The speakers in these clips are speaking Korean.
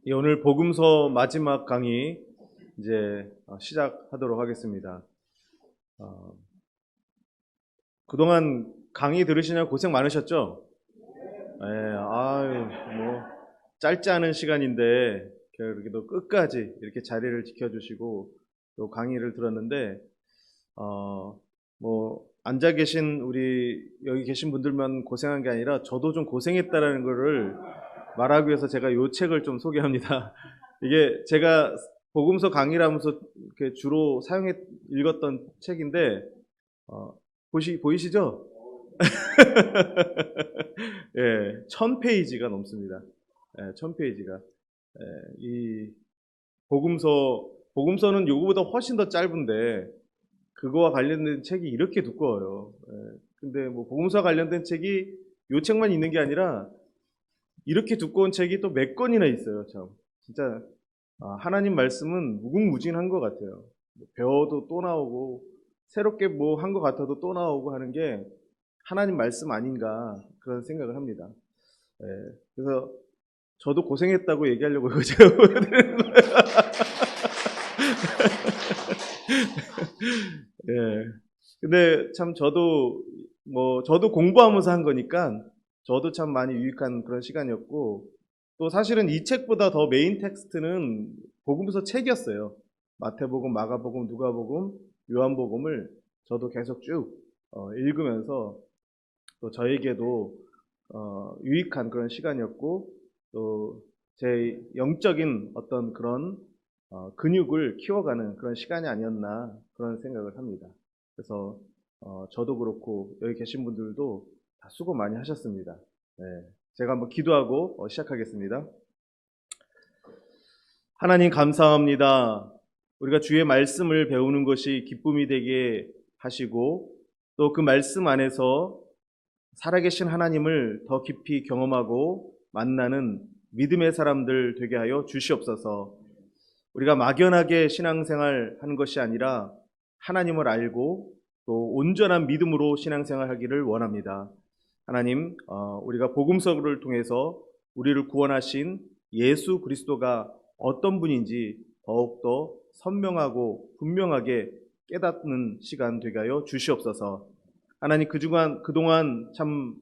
예, 오늘 복음서 마지막 강의 이제 시작하도록 하겠습니다. 어, 그동안 강의 들으시냐 고생 많으셨죠? 예, 아유, 뭐 짧지 않은 시간인데 그래도 끝까지 이렇게 자리를 지켜주시고 또 강의를 들었는데 뭐 앉아 계신 우리 여기 계신 분들만 고생한 게 아니라 저도 좀 고생했다라는 거를 말하기 위해서 제가 이 책을 좀 소개합니다. 이게 제가 복음서 강의를 하면서 이렇게 주로 사용해 읽었던 책인데, 보이시죠? 예, 1000페이지가 넘습니다. 예, 1000페이지가. 예, 이 복음서는 요거보다 훨씬 더 짧은데, 그거와 관련된 책이 이렇게 두꺼워요. 예, 근데 뭐 복음서와 관련된 책이 요 책만 있는 게 아니라 이렇게 두꺼운 책이 또 몇 권이나 있어요, 참. 진짜 하나님 말씀은 무궁무진한 것 같아요. 배워도 또 나오고 새롭게 뭐 한 것 같아도 또 나오고 하는 게 하나님 말씀 아닌가 그런 생각을 합니다. 예, 그래서 저도 고생했다고 얘기하려고 이거 제가 보여드리는 거예요. 예. 근데 참 저도 공부하면서 한 거니까 저도 참 많이 유익한 그런 시간이었고, 또 사실은 이 책보다 더 메인 텍스트는 복음서 책이었어요. 마태복음, 마가복음, 누가복음, 요한복음을 저도 계속 쭉 읽으면서 또 저에게도 유익한 그런 시간이었고, 또 제 영적인 어떤 그런 근육을 키워가는 그런 시간이 아니었나 그런 생각을 합니다. 그래서 저도 그렇고 여기 계신 분들도 다 수고 많이 하셨습니다. 네, 제가 한번 기도하고 시작하겠습니다. 하나님 감사합니다. 우리가 주의 말씀을 배우는 것이 기쁨이 되게 하시고 또 그 말씀 안에서 살아계신 하나님을 더 깊이 경험하고 만나는 믿음의 사람들 되게 하여 주시옵소서. 우리가 막연하게 신앙생활 하는 것이 아니라 하나님을 알고 또 온전한 믿음으로 신앙생활 하기를 원합니다. 하나님, 우리가 복음서를 통해서 우리를 구원하신 예수 그리스도가 어떤 분인지 더욱더 선명하고 분명하게 깨닫는 시간 되게 하여 주시옵소서. 하나님, 그동안 참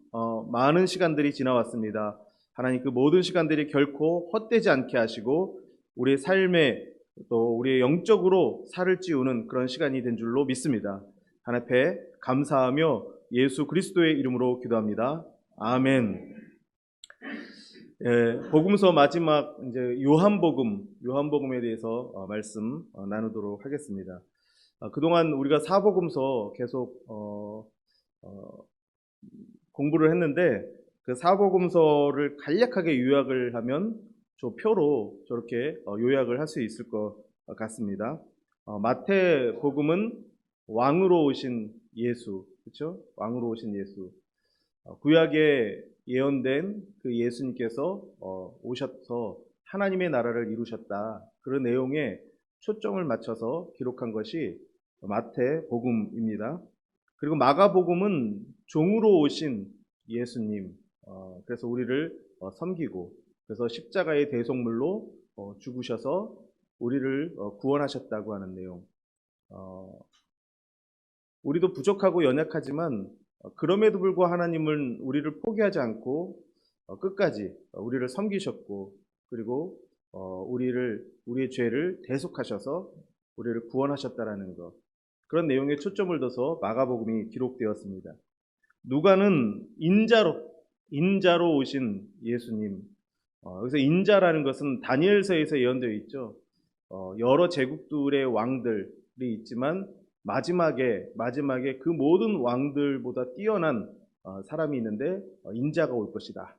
많은 시간들이 지나왔습니다. 하나님, 그 모든 시간들이 결코 헛되지 않게 하시고 우리의 삶에 또 우리의 영적으로 살을 찌우는 그런 시간이 된 줄로 믿습니다. 하나님 앞에 감사하며 예수 그리스도의 이름으로 기도합니다. 아멘. 예, 복음서 마지막 이제 요한복음에 대해서 말씀 나누도록 하겠습니다. 그동안 우리가 사복음서 계속 공부를 했는데 그 사복음서를 간략하게 요약을 하면 저 표로 저렇게 요약을 할 수 있을 것 같습니다. 마태복음은 왕으로 오신 예수, 그렇죠? 왕으로 오신 예수. 구약에 예언된 그 예수님께서 오셔서 하나님의 나라를 이루셨다. 그런 내용에 초점을 맞춰서 기록한 것이 마태복음입니다. 그리고 마가복음은 종으로 오신 예수님, 그래서 우리를 섬기고 그래서 십자가의 대속물로 죽으셔서 우리를 구원하셨다고 하는 내용. 우리도 부족하고 연약하지만 그럼에도 불구하고 하나님은 우리를 포기하지 않고 끝까지 우리를 섬기셨고, 그리고 우리의 죄를 대속하셔서 우리를 구원하셨다라는 것, 그런 내용에 초점을 둬서 마가복음이 기록되었습니다. 누가는 인자로 오신 예수님. 여기서 인자라는 것은 다니엘서에서 예언되어 있죠. 여러 제국들의 왕들이 있지만 마지막에 그 모든 왕들보다 뛰어난 사람이 있는데 인자가 올 것이다.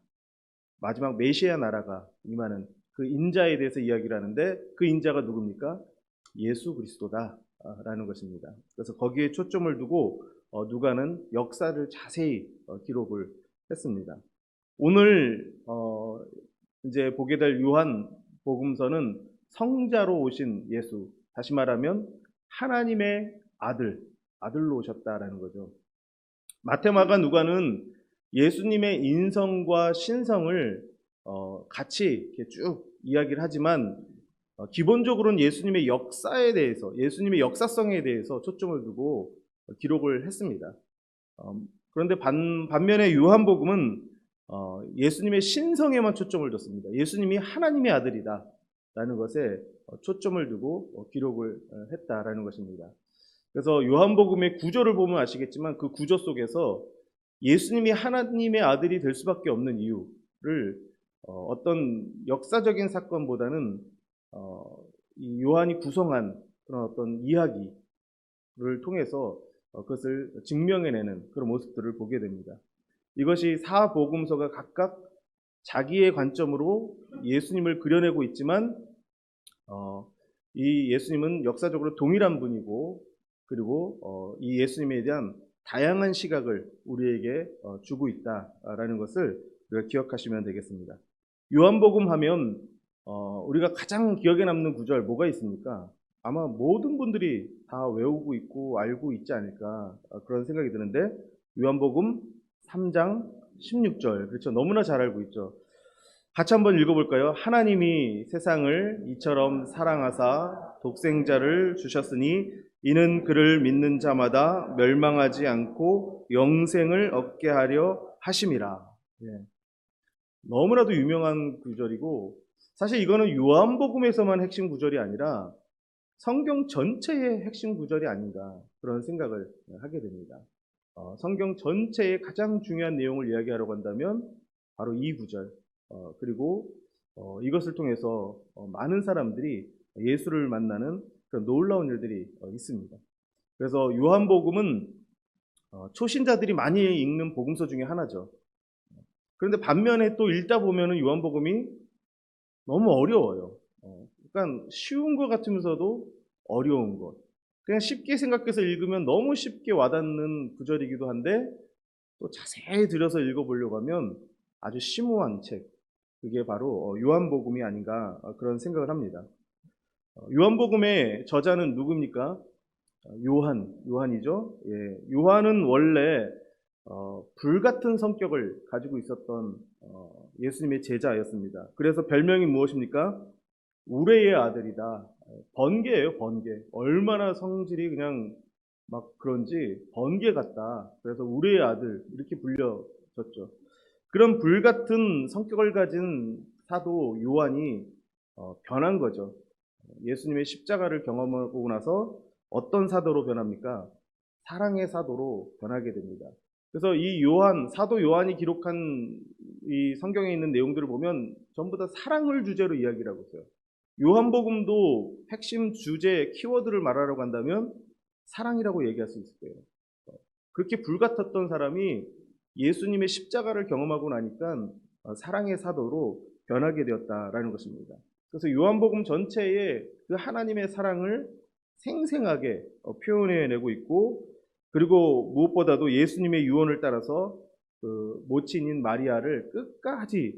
마지막 메시아 나라가 임하는 그 인자에 대해서 이야기를 하는데 그 인자가 누굽니까? 예수 그리스도다 라는 것입니다. 그래서 거기에 초점을 두고 누가는 역사를 자세히 기록을 했습니다. 오늘 이제 보게 될 요한 복음서는 성자로 오신 예수, 다시 말하면 하나님의 아들로 오셨다라는 거죠. 마태마가 누가는 예수님의 인성과 신성을 같이 이렇게 쭉 이야기를 하지만 기본적으로는 예수님의 역사에 대해서, 예수님의 역사성에 대해서 초점을 두고 기록을 했습니다. 그런데 반면에 요한복음은 예수님의 신성에만 초점을 뒀습니다. 예수님이 하나님의 아들이다 라는 것에 초점을 두고 기록을 했다라는 것입니다. 그래서 요한복음의 구조를 보면 아시겠지만 그 구조 속에서 예수님이 하나님의 아들이 될 수밖에 없는 이유를 어떤 역사적인 사건보다는 이 요한이 구성한 그런 어떤 이야기를 통해서 그것을 증명해내는 그런 모습들을 보게 됩니다. 이것이 사복음서가 각각 자기의 관점으로 예수님을 그려내고 있지만 이 예수님은 역사적으로 동일한 분이고, 그리고 이 예수님에 대한 다양한 시각을 우리에게 주고 있다라는 것을 우리가 기억하시면 되겠습니다. 요한복음 하면 우리가 가장 기억에 남는 구절 뭐가 있습니까? 아마 모든 분들이 다 외우고 있고 알고 있지 않을까 그런 생각이 드는데, 요한복음 3장 16절, 그렇죠? 너무나 잘 알고 있죠. 같이 한번 읽어볼까요? 하나님이 세상을 이처럼 사랑하사 독생자를 주셨으니 이는 그를 믿는 자마다 멸망하지 않고 영생을 얻게 하려 하심이라. 예. 너무나도 유명한 구절이고, 사실 이거는 요한복음에서만 핵심 구절이 아니라 성경 전체의 핵심 구절이 아닌가 그런 생각을 하게 됩니다. 성경 전체의 가장 중요한 내용을 이야기하려고 한다면 바로 이 구절, 그리고 이것을 통해서 많은 사람들이 예수를 만나는 그런 놀라운 일들이 있습니다. 그래서 요한복음은 초신자들이 많이 읽는 복음서 중에 하나죠. 그런데 반면에 또 읽다 보면은 요한복음이 너무 어려워요. 그러니까 쉬운 것 같으면서도 어려운 것. 그냥 쉽게 생각해서 읽으면 너무 쉽게 와닿는 구절이기도 한데, 또 자세히 들여서 읽어보려고 하면 아주 심오한 책, 그게 바로 요한복음이 아닌가 그런 생각을 합니다. 요한복음의 저자는 누굽니까? 요한이죠. 예, 요한은 원래 불같은 성격을 가지고 있었던 예수님의 제자였습니다. 그래서 별명이 무엇입니까? 우레의 아들이다. 번개예요, 번개. 얼마나 성질이 그냥 막 그런지 번개 같다. 그래서 우레의 아들 이렇게 불려졌죠. 그런 불같은 성격을 가진 사도 요한이 변한 거죠. 예수님의 십자가를 경험하고 나서 어떤 사도로 변합니까? 사랑의 사도로 변하게 됩니다. 그래서 이 사도 요한이 기록한 이 성경에 있는 내용들을 보면 전부 다 사랑을 주제로 이야기를 하고 있어요. 요한복음도 핵심 주제, 키워드를 말하려고 한다면 사랑이라고 얘기할 수 있을 거예요. 그렇게 불같았던 사람이 예수님의 십자가를 경험하고 나니까 사랑의 사도로 변하게 되었다라는 것입니다. 그래서 요한복음 전체에 그 하나님의 사랑을 생생하게 표현해내고 있고, 그리고 무엇보다도 예수님의 유언을 따라서 그 모친인 마리아를 끝까지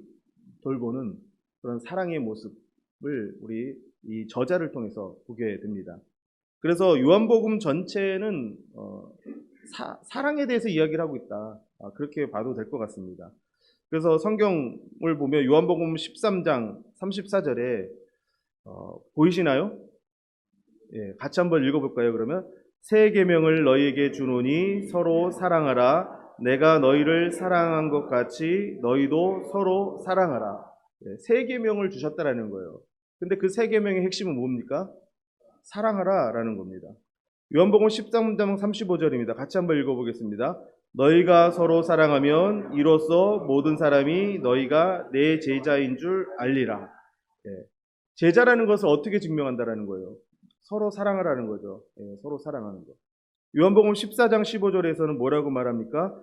돌보는 그런 사랑의 모습을 우리 이 저자를 통해서 보게 됩니다. 그래서 요한복음 전체는 사랑에 대해서 이야기를 하고 있다. 그렇게 봐도 될 것 같습니다. 그래서 성경을 보면 요한복음 13장 34절에 보이시나요? 예, 같이 한번 읽어볼까요? 그러면 새 계명을 너희에게 주노니 서로 사랑하라. 내가 너희를 사랑한 것 같이 너희도 서로 사랑하라. 예, 새 계명을 주셨다라는 거예요. 근데 그 새 계명의 핵심은 뭡니까? 사랑하라라는 겁니다. 요한복음 13장 35절입니다. 같이 한번 읽어보겠습니다. 너희가 서로 사랑하면 이로써 모든 사람이 너희가 내 제자인 줄 알리라. 예, 제자라는 것을 어떻게 증명한다라는 거예요? 서로 사랑하라는 거죠. 예, 서로 사랑하는 것. 요한복음 14장 15절에서는 뭐라고 말합니까?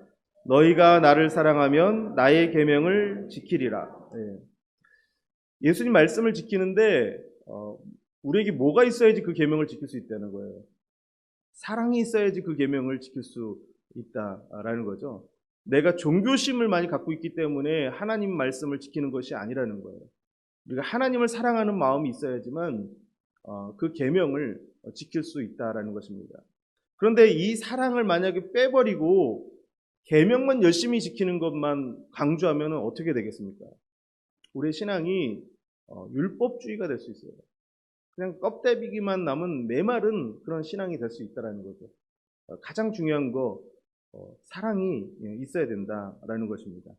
너희가 나를 사랑하면 나의 계명을 지키리라. 예. 예수님 말씀을 지키는데 우리에게 뭐가 있어야지 그 계명을 지킬 수 있다는 거예요. 사랑이 있어야지 그 계명을 지킬 수 있다라는 거죠. 내가 종교심을 많이 갖고 있기 때문에 하나님 말씀을 지키는 것이 아니라는 거예요. 우리가 하나님을 사랑하는 마음이 있어야지만 그 계명을 지킬 수 있다라는 것입니다. 그런데 이 사랑을 만약에 빼버리고 계명만 열심히 지키는 것만 강조하면 어떻게 되겠습니까? 우리의 신앙이 율법주의가 될 수 있어요. 그냥 껍데기만 남은 메마른 그런 신앙이 될 수 있다라는 거죠. 가장 중요한 거 사랑이 있어야 된다라는 것입니다.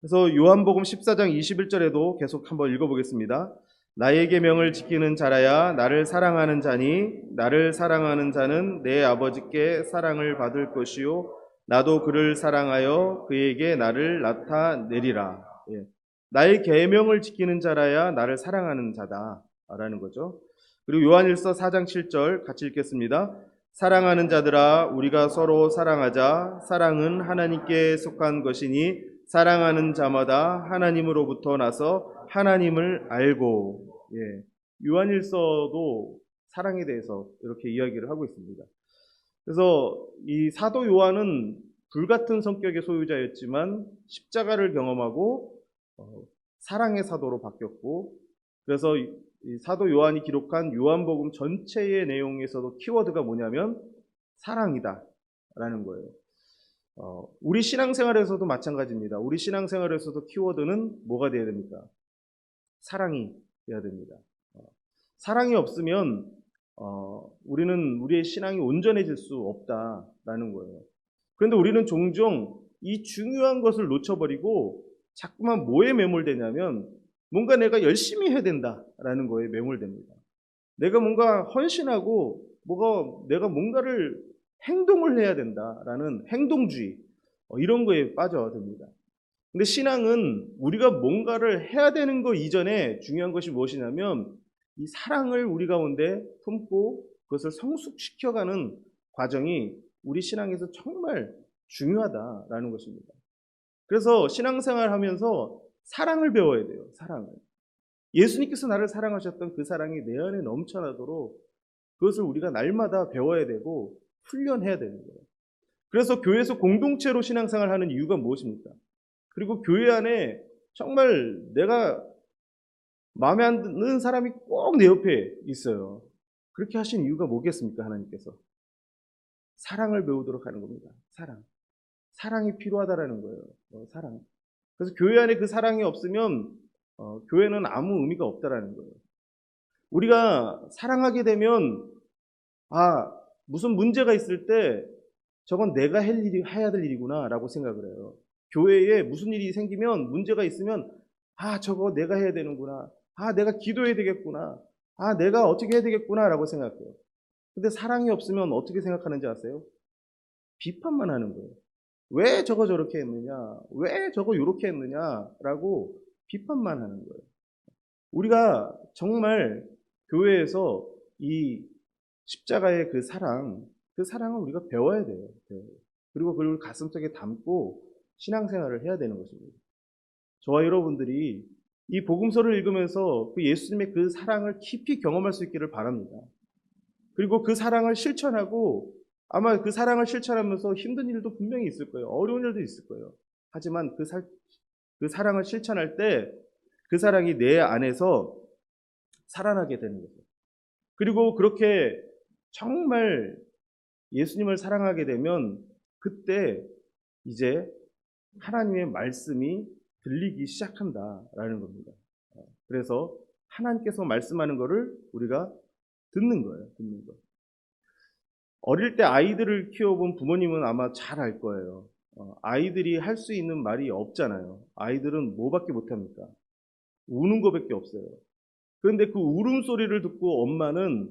그래서 요한복음 14장 21절에도 계속 한번 읽어보겠습니다. 나의 계명을 지키는 자라야 나를 사랑하는 자니 나를 사랑하는 자는 내 아버지께 사랑을 받을 것이요 나도 그를 사랑하여 그에게 나를 나타내리라. 예. 나의 계명을 지키는 자라야 나를 사랑하는 자다라는 거죠. 그리고 요한일서 4장 7절 같이 읽겠습니다. 사랑하는 자들아 우리가 서로 사랑하자. 사랑은 하나님께 속한 것이니 사랑하는 자마다 하나님으로부터 나서 하나님을 알고. 예. 요한일서도 사랑에 대해서 이렇게 이야기를 하고 있습니다. 그래서 이 사도 요한은 불같은 성격의 소유자였지만 십자가를 경험하고 사랑의 사도로 바뀌었고, 그래서 이 사도 요한이 기록한 요한복음 전체의 내용에서도 키워드가 뭐냐면 사랑이다라는 거예요. 우리 신앙생활에서도 마찬가지입니다. 우리 신앙생활에서도 키워드는 뭐가 되어야 됩니까? 사랑이 되어야 됩니다. 사랑이 없으면 우리는 우리의 신앙이 온전해질 수 없다라는 거예요. 그런데 우리는 종종 이 중요한 것을 놓쳐버리고 자꾸만 뭐에 매몰되냐면 뭔가 내가 열심히 해야 된다라는 거에 매몰됩니다. 내가 뭔가 헌신하고 내가 뭔가를 행동을 해야 된다라는 행동주의, 이런 거에 빠져듭니다. 근데 신앙은 우리가 뭔가를 해야 되는 거 이전에 중요한 것이 무엇이냐면 이 사랑을 우리 가운데 품고 그것을 성숙시켜가는 과정이 우리 신앙에서 정말 중요하다라는 것입니다. 그래서 신앙생활 하면서 사랑을 배워야 돼요. 사랑을. 예수님께서 나를 사랑하셨던 그 사랑이 내 안에 넘쳐나도록 그것을 우리가 날마다 배워야 되고 훈련해야 되는 거예요. 그래서 교회에서 공동체로 신앙생활을 하는 이유가 무엇입니까? 그리고 교회 안에 정말 내가 마음에 안 드는 사람이 꼭 내 옆에 있어요. 그렇게 하신 이유가 뭐겠습니까? 하나님께서. 사랑을 배우도록 하는 겁니다. 사랑. 사랑이 필요하다라는 거예요. 사랑. 그래서 교회 안에 그 사랑이 없으면 교회는 아무 의미가 없다라는 거예요. 우리가 사랑하게 되면 무슨 문제가 있을 때 저건 내가 해야 될 일이구나 라고 생각을 해요. 교회에 무슨 일이 생기면 문제가 있으면 저거 내가 해야 되는구나. 내가 기도해야 되겠구나. 내가 어떻게 해야 되겠구나 라고 생각해요. 근데 사랑이 없으면 어떻게 생각하는지 아세요? 비판만 하는 거예요. 왜 저거 저렇게 했느냐? 왜 저거 요렇게 했느냐? 라고 비판만 하는 거예요. 우리가 정말 교회에서 이 십자가의 그 사랑을 우리가 배워야 돼요. 그리고 그걸 가슴속에 담고 신앙생활을 해야 되는 것입니다. 저와 여러분들이 이 복음서를 읽으면서 그 예수님의 그 사랑을 깊이 경험할 수 있기를 바랍니다. 그리고 그 사랑을 실천하고 아마 그 사랑을 실천하면서 힘든 일도 분명히 있을 거예요. 어려운 일도 있을 거예요. 하지만 그 사랑을 실천할 때 그 사랑이 내 안에서 살아나게 되는 거죠. 그리고 그렇게 정말 예수님을 사랑하게 되면 그때 이제 하나님의 말씀이 들리기 시작한다라는 겁니다. 그래서 하나님께서 말씀하는 것을 우리가 듣는 거예요. 듣는 거. 어릴 때 아이들을 키워본 부모님은 아마 잘 알 거예요. 아이들이 할 수 있는 말이 없잖아요. 아이들은 뭐밖에 못합니까? 우는 거밖에 없어요. 그런데 그 울음소리를 듣고 엄마는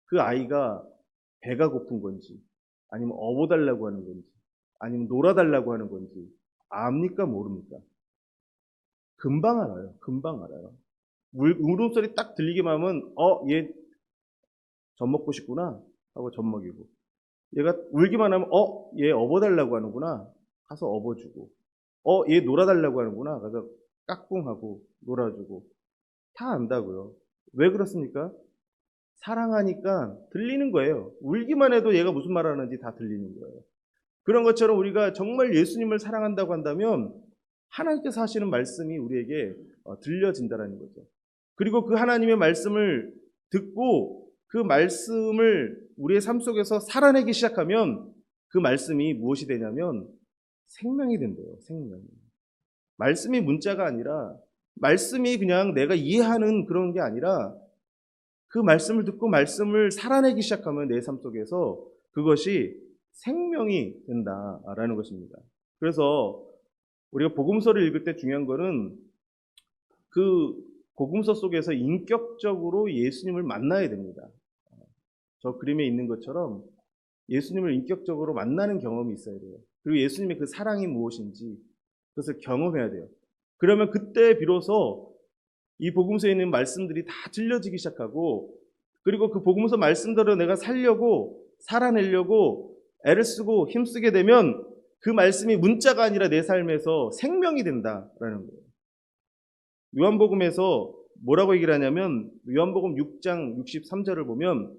그 아이가 배가 고픈 건지 아니면 업어달라고 하는 건지 아니면 놀아달라고 하는 건지 압니까 모릅니까? 금방 알아요. 금방 알아요. 울음소리 딱 들리기만 하면 얘 젖 먹고 싶구나 하고 젖 먹이고, 얘가 울기만 하면 얘 업어달라고 하는구나 가서 업어주고, 얘 놀아달라고 하는구나 가서 까꿍하고 놀아주고. 다 안다고요. 왜 그렇습니까? 사랑하니까 들리는 거예요. 울기만 해도 얘가 무슨 말 하는지 다 들리는 거예요. 그런 것처럼 우리가 정말 예수님을 사랑한다고 한다면 하나님께서 하시는 말씀이 우리에게 들려진다는 거죠. 그리고 그 하나님의 말씀을 듣고 그 말씀을 우리의 삶 속에서 살아내기 시작하면 그 말씀이 무엇이 되냐면 생명이 된대요. 생명이. 말씀이 문자가 아니라 말씀이 그냥 내가 이해하는 그런 게 아니라 그 말씀을 듣고 말씀을 살아내기 시작하면 내 삶 속에서 그것이 생명이 된다라는 것입니다. 그래서 우리가 복음서를 읽을 때 중요한 거는 그 복음서 속에서 인격적으로 예수님을 만나야 됩니다. 저 그림에 있는 것처럼 예수님을 인격적으로 만나는 경험이 있어야 돼요. 그리고 예수님의 그 사랑이 무엇인지 그것을 경험해야 돼요. 그러면 그때 비로소 이 복음서에 있는 말씀들이 다 들려지기 시작하고, 그리고 그 복음서 말씀대로 내가 살려고 살아내려고 애를 쓰고 힘쓰게 되면 그 말씀이 문자가 아니라 내 삶에서 생명이 된다라는 거예요. 요한복음에서 뭐라고 얘기를 하냐면 요한복음 6장 63절을 보면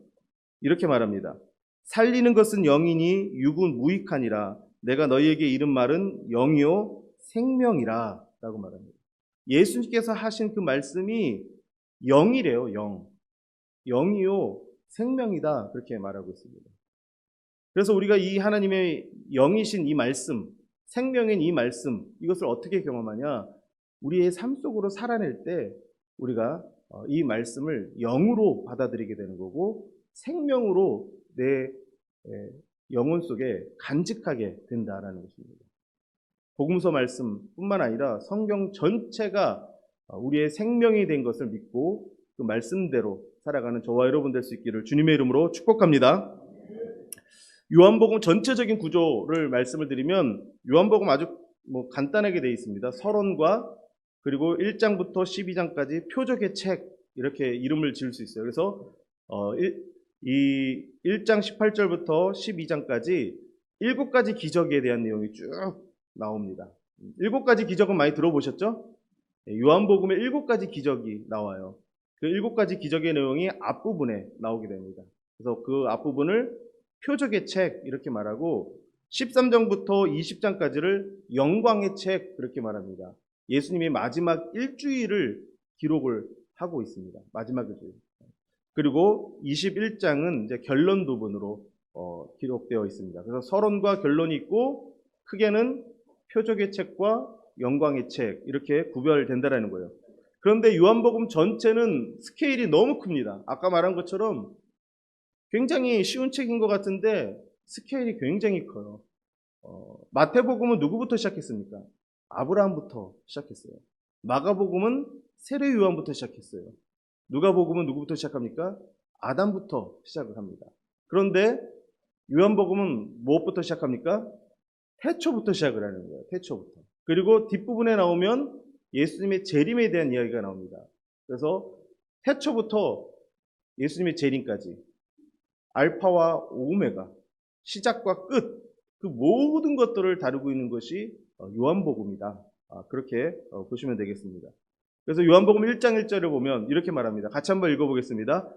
이렇게 말합니다. 살리는 것은 영이니 육은 무익하니라. 내가 너희에게 이른 말은 영이요 생명이라 라고 말합니다. 예수님께서 하신 그 말씀이 영이래요. 영이요 생명이다 그렇게 말하고 있습니다. 그래서 우리가 이 하나님의 영이신 이 말씀, 생명인 이 말씀, 이것을 어떻게 경험하냐? 우리의 삶 속으로 살아낼 때 우리가 이 말씀을 영으로 받아들이게 되는 거고 생명으로 내 영혼 속에 간직하게 된다라는 것입니다. 복음서 말씀뿐만 아니라 성경 전체가 우리의 생명이 된 것을 믿고 그 말씀대로 살아가는 저와 여러분 될 수 있기를 주님의 이름으로 축복합니다. 요한복음 전체적인 구조를 말씀을 드리면 요한복음 아주 간단하게 되어 있습니다. 서론과 그리고 1장부터 12장까지 표적의 책 이렇게 이름을 지을 수 있어요. 그래서 이 1장 18절부터 12장까지 7가지 기적에 대한 내용이 쭉 나옵니다. 7가지 기적은 많이 들어보셨죠? 요한복음에 7가지 기적이 나와요. 그 7가지 기적의 내용이 앞부분에 나오게 됩니다. 그래서 그 앞부분을 표적의 책 이렇게 말하고 13장부터 20장까지를 영광의 책 그렇게 말합니다. 예수님이 마지막 일주일을 기록을 하고 있습니다. 마지막 일주일. 그리고 21장은 이제 결론 부분으로 기록되어 있습니다. 그래서 서론과 결론이 있고 크게는 표적의 책과 영광의 책 이렇게 구별된다라는 거예요. 그런데 요한복음 전체는 스케일이 너무 큽니다. 아까 말한 것처럼 굉장히 쉬운 책인 것 같은데 스케일이 굉장히 커요. 마태복음은 누구부터 시작했습니까? 아브라함부터 시작했어요. 마가복음은 세례 요한부터 시작했어요. 누가복음은 누구부터 시작합니까? 아담부터 시작을 합니다. 그런데 요한복음은 무엇부터 시작합니까? 태초부터 시작을 하는 거예요. 태초부터. 그리고 뒷부분에 나오면 예수님의 재림에 대한 이야기가 나옵니다. 그래서 태초부터 예수님의 재림까지 알파와 오메가, 시작과 끝, 그 모든 것들을 다루고 있는 것이 요한복음이다. 그렇게 보시면 되겠습니다. 그래서 요한복음 1장 1절을 보면 이렇게 말합니다. 같이 한번 읽어보겠습니다.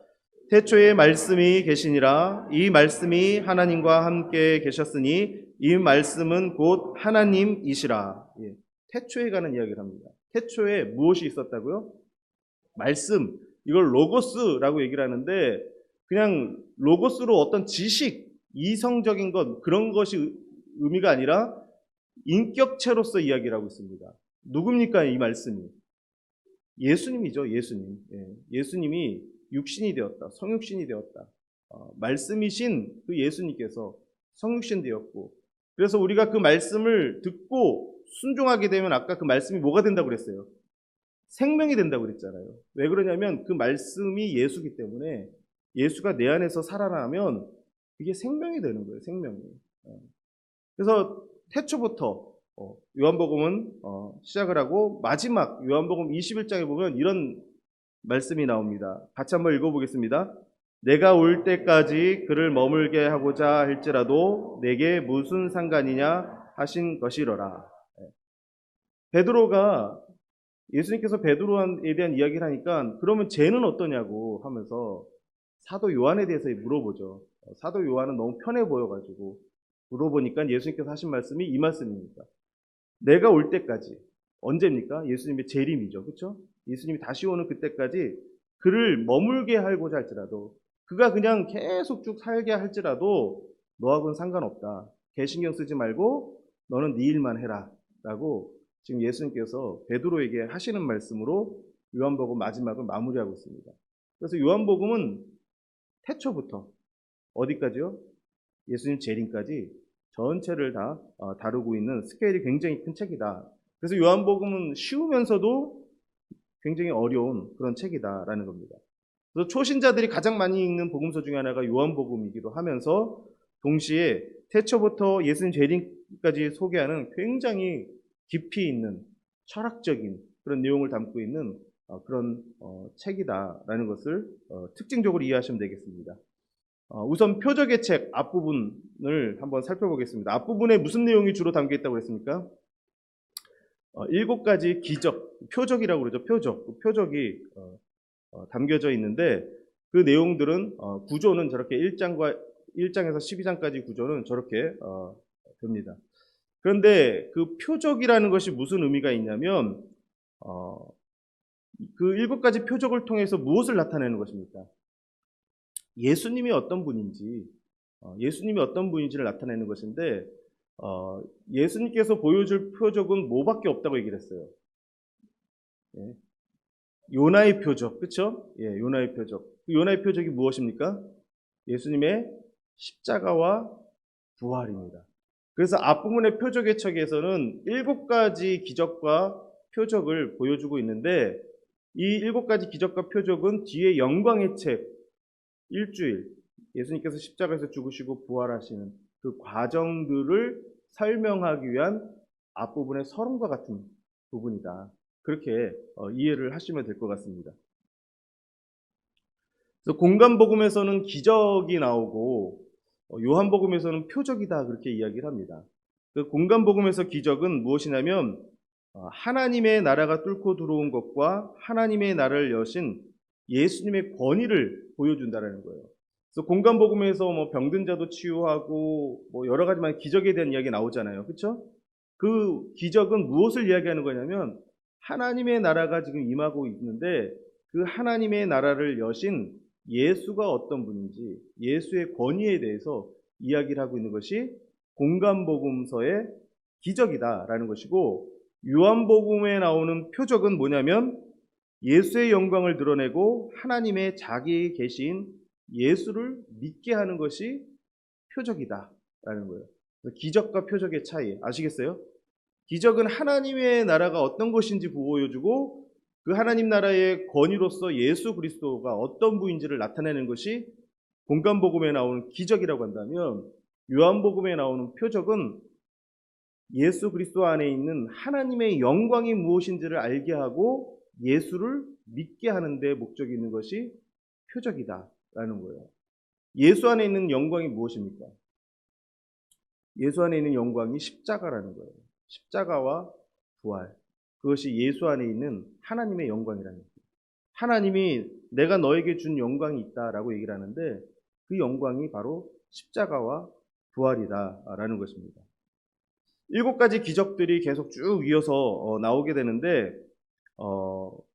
태초에 말씀이 계시니라. 이 말씀이 하나님과 함께 계셨으니 이 말씀은 곧 하나님이시라. 예, 태초에 가는 이야기를 합니다. 태초에 무엇이 있었다고요? 말씀. 이걸 로고스라고 얘기를 하는데 그냥 로고스로 어떤 지식, 이성적인 것 그런 것이 의미가 아니라 인격체로서 이야기를 하고 있습니다. 누굽니까 이 말씀이? 예수님이죠. 예수님. 예수님이 육신이 되었다. 성육신이 되었다. 말씀이신 그 예수님께서 성육신 되었고 그래서 우리가 그 말씀을 듣고 순종하게 되면 아까 그 말씀이 뭐가 된다고 그랬어요? 생명이 된다고 그랬잖아요. 왜 그러냐면 그 말씀이 예수기 때문에 예수가 내 안에서 살아나면 이게 생명이 되는 거예요. 생명이. 그래서 태초부터 요한복음은 시작을 하고 마지막 요한복음 21장에 보면 이런 말씀이 나옵니다. 같이 한번 읽어보겠습니다. 내가 올 때까지 그를 머물게 하고자 할지라도 내게 무슨 상관이냐 하신 것이로라. 베드로가 예수님께서 베드로에 대한 이야기를 하니까 그러면 쟤는 어떠냐고 하면서 사도 요한에 대해서 물어보죠. 사도 요한은 너무 편해 보여가지고 물어보니까 예수님께서 하신 말씀이 이 말씀입니다. 내가 올 때까지 언제입니까? 예수님의 재림이죠. 그렇죠? 예수님이 다시 오는 그때까지 그를 머물게 하고자 할지라도 그가 그냥 계속 쭉 살게 할지라도 너하고는 상관없다. 걔 신경 쓰지 말고 너는 네 일만 해라 라고 지금 예수님께서 베드로에게 하시는 말씀으로 요한복음 마지막을 마무리하고 있습니다. 그래서 요한복음은 태초부터 어디까지요? 예수님 재림까지 전체를 다 다루고 있는 스케일이 굉장히 큰 책이다. 그래서 요한복음은 쉬우면서도 굉장히 어려운 그런 책이다라는 겁니다. 그래서 초신자들이 가장 많이 읽는 복음서 중에 하나가 요한복음이기도 하면서 동시에 태초부터 예수님 재림까지 소개하는 굉장히 깊이 있는 철학적인 그런 내용을 담고 있는 그런 책이다라는 것을 특징적으로 이해하시면 되겠습니다. 우선 표적의 책 앞부분을 한번 살펴보겠습니다. 앞부분에 무슨 내용이 주로 담겨 있다고 했습니까? 7가지 기적, 표적이라고 그러죠. 표적이 담겨져 있는데 그 내용들은 구조는 저렇게 1장에서 12장까지 구조는 저렇게 됩니다. 그런데 그 표적이라는 것이 무슨 의미가 있냐면 그 7가지 표적을 통해서 무엇을 나타내는 것입니까? 예수님이 어떤 분인지를 나타내는 것인데 예수님께서 보여줄 표적은 뭐밖에 없다고 얘기를 했어요. 예. 요나의 표적, 그렇죠? 예, 요나의 표적. 그 요나의 표적이 무엇입니까? 예수님의 십자가와 부활입니다. 그래서 앞부분의 표적의 책에서는 7가지 기적과 표적을 보여주고 있는데 이 7가지 기적과 표적은 뒤에 영광의 책, 일주일, 예수님께서 십자가에서 죽으시고 부활하시는 그 과정들을 설명하기 위한 앞부분의 서론과 같은 부분이다. 그렇게 이해를 하시면 될 것 같습니다. 그래서 공간복음에서는 기적이 나오고 요한복음에서는 표적이다 그렇게 이야기를 합니다. 그 공간복음에서 기적은 무엇이냐면 하나님의 나라가 뚫고 들어온 것과 하나님의 나라를 여신 예수님의 권위를 보여준다는 거예요. 그래서 공간복음에서 뭐 병든 자도 치유하고 뭐 여러 가지만 기적에 대한 이야기 나오잖아요. 그렇죠? 그 기적은 무엇을 이야기하는 거냐면 하나님의 나라가 지금 임하고 있는데 그 하나님의 나라를 여신 예수가 어떤 분인지 예수의 권위에 대해서 이야기를 하고 있는 것이 공간복음서의 기적이다라는 것이고 요한복음에 나오는 표적은 뭐냐면 예수의 영광을 드러내고 하나님의 자기 계신 예수를 믿게 하는 것이 표적이다라는 거예요. 기적과 표적의 차이 아시겠어요? 기적은 하나님의 나라가 어떤 것인지 보여주고 그 하나님 나라의 권위로서 예수 그리스도가 어떤 분인지를 나타내는 것이 공간복음에 나오는 기적이라고 한다면 요한복음에 나오는 표적은 예수 그리스도 안에 있는 하나님의 영광이 무엇인지를 알게 하고 예수를 믿게 하는 데 목적이 있는 것이 표적이다라는 거예요. 예수 안에 있는 영광이 무엇입니까? 예수 안에 있는 영광이 십자가라는 거예요. 십자가와 부활. 그것이 예수 안에 있는 하나님의 영광이라는 거예요. 하나님이 내가 너에게 준 영광이 있다라고 얘기를 하는데 그 영광이 바로 십자가와 부활이다라는 것입니다. 7가지 기적들이 계속 쭉 이어서 나오게 되는데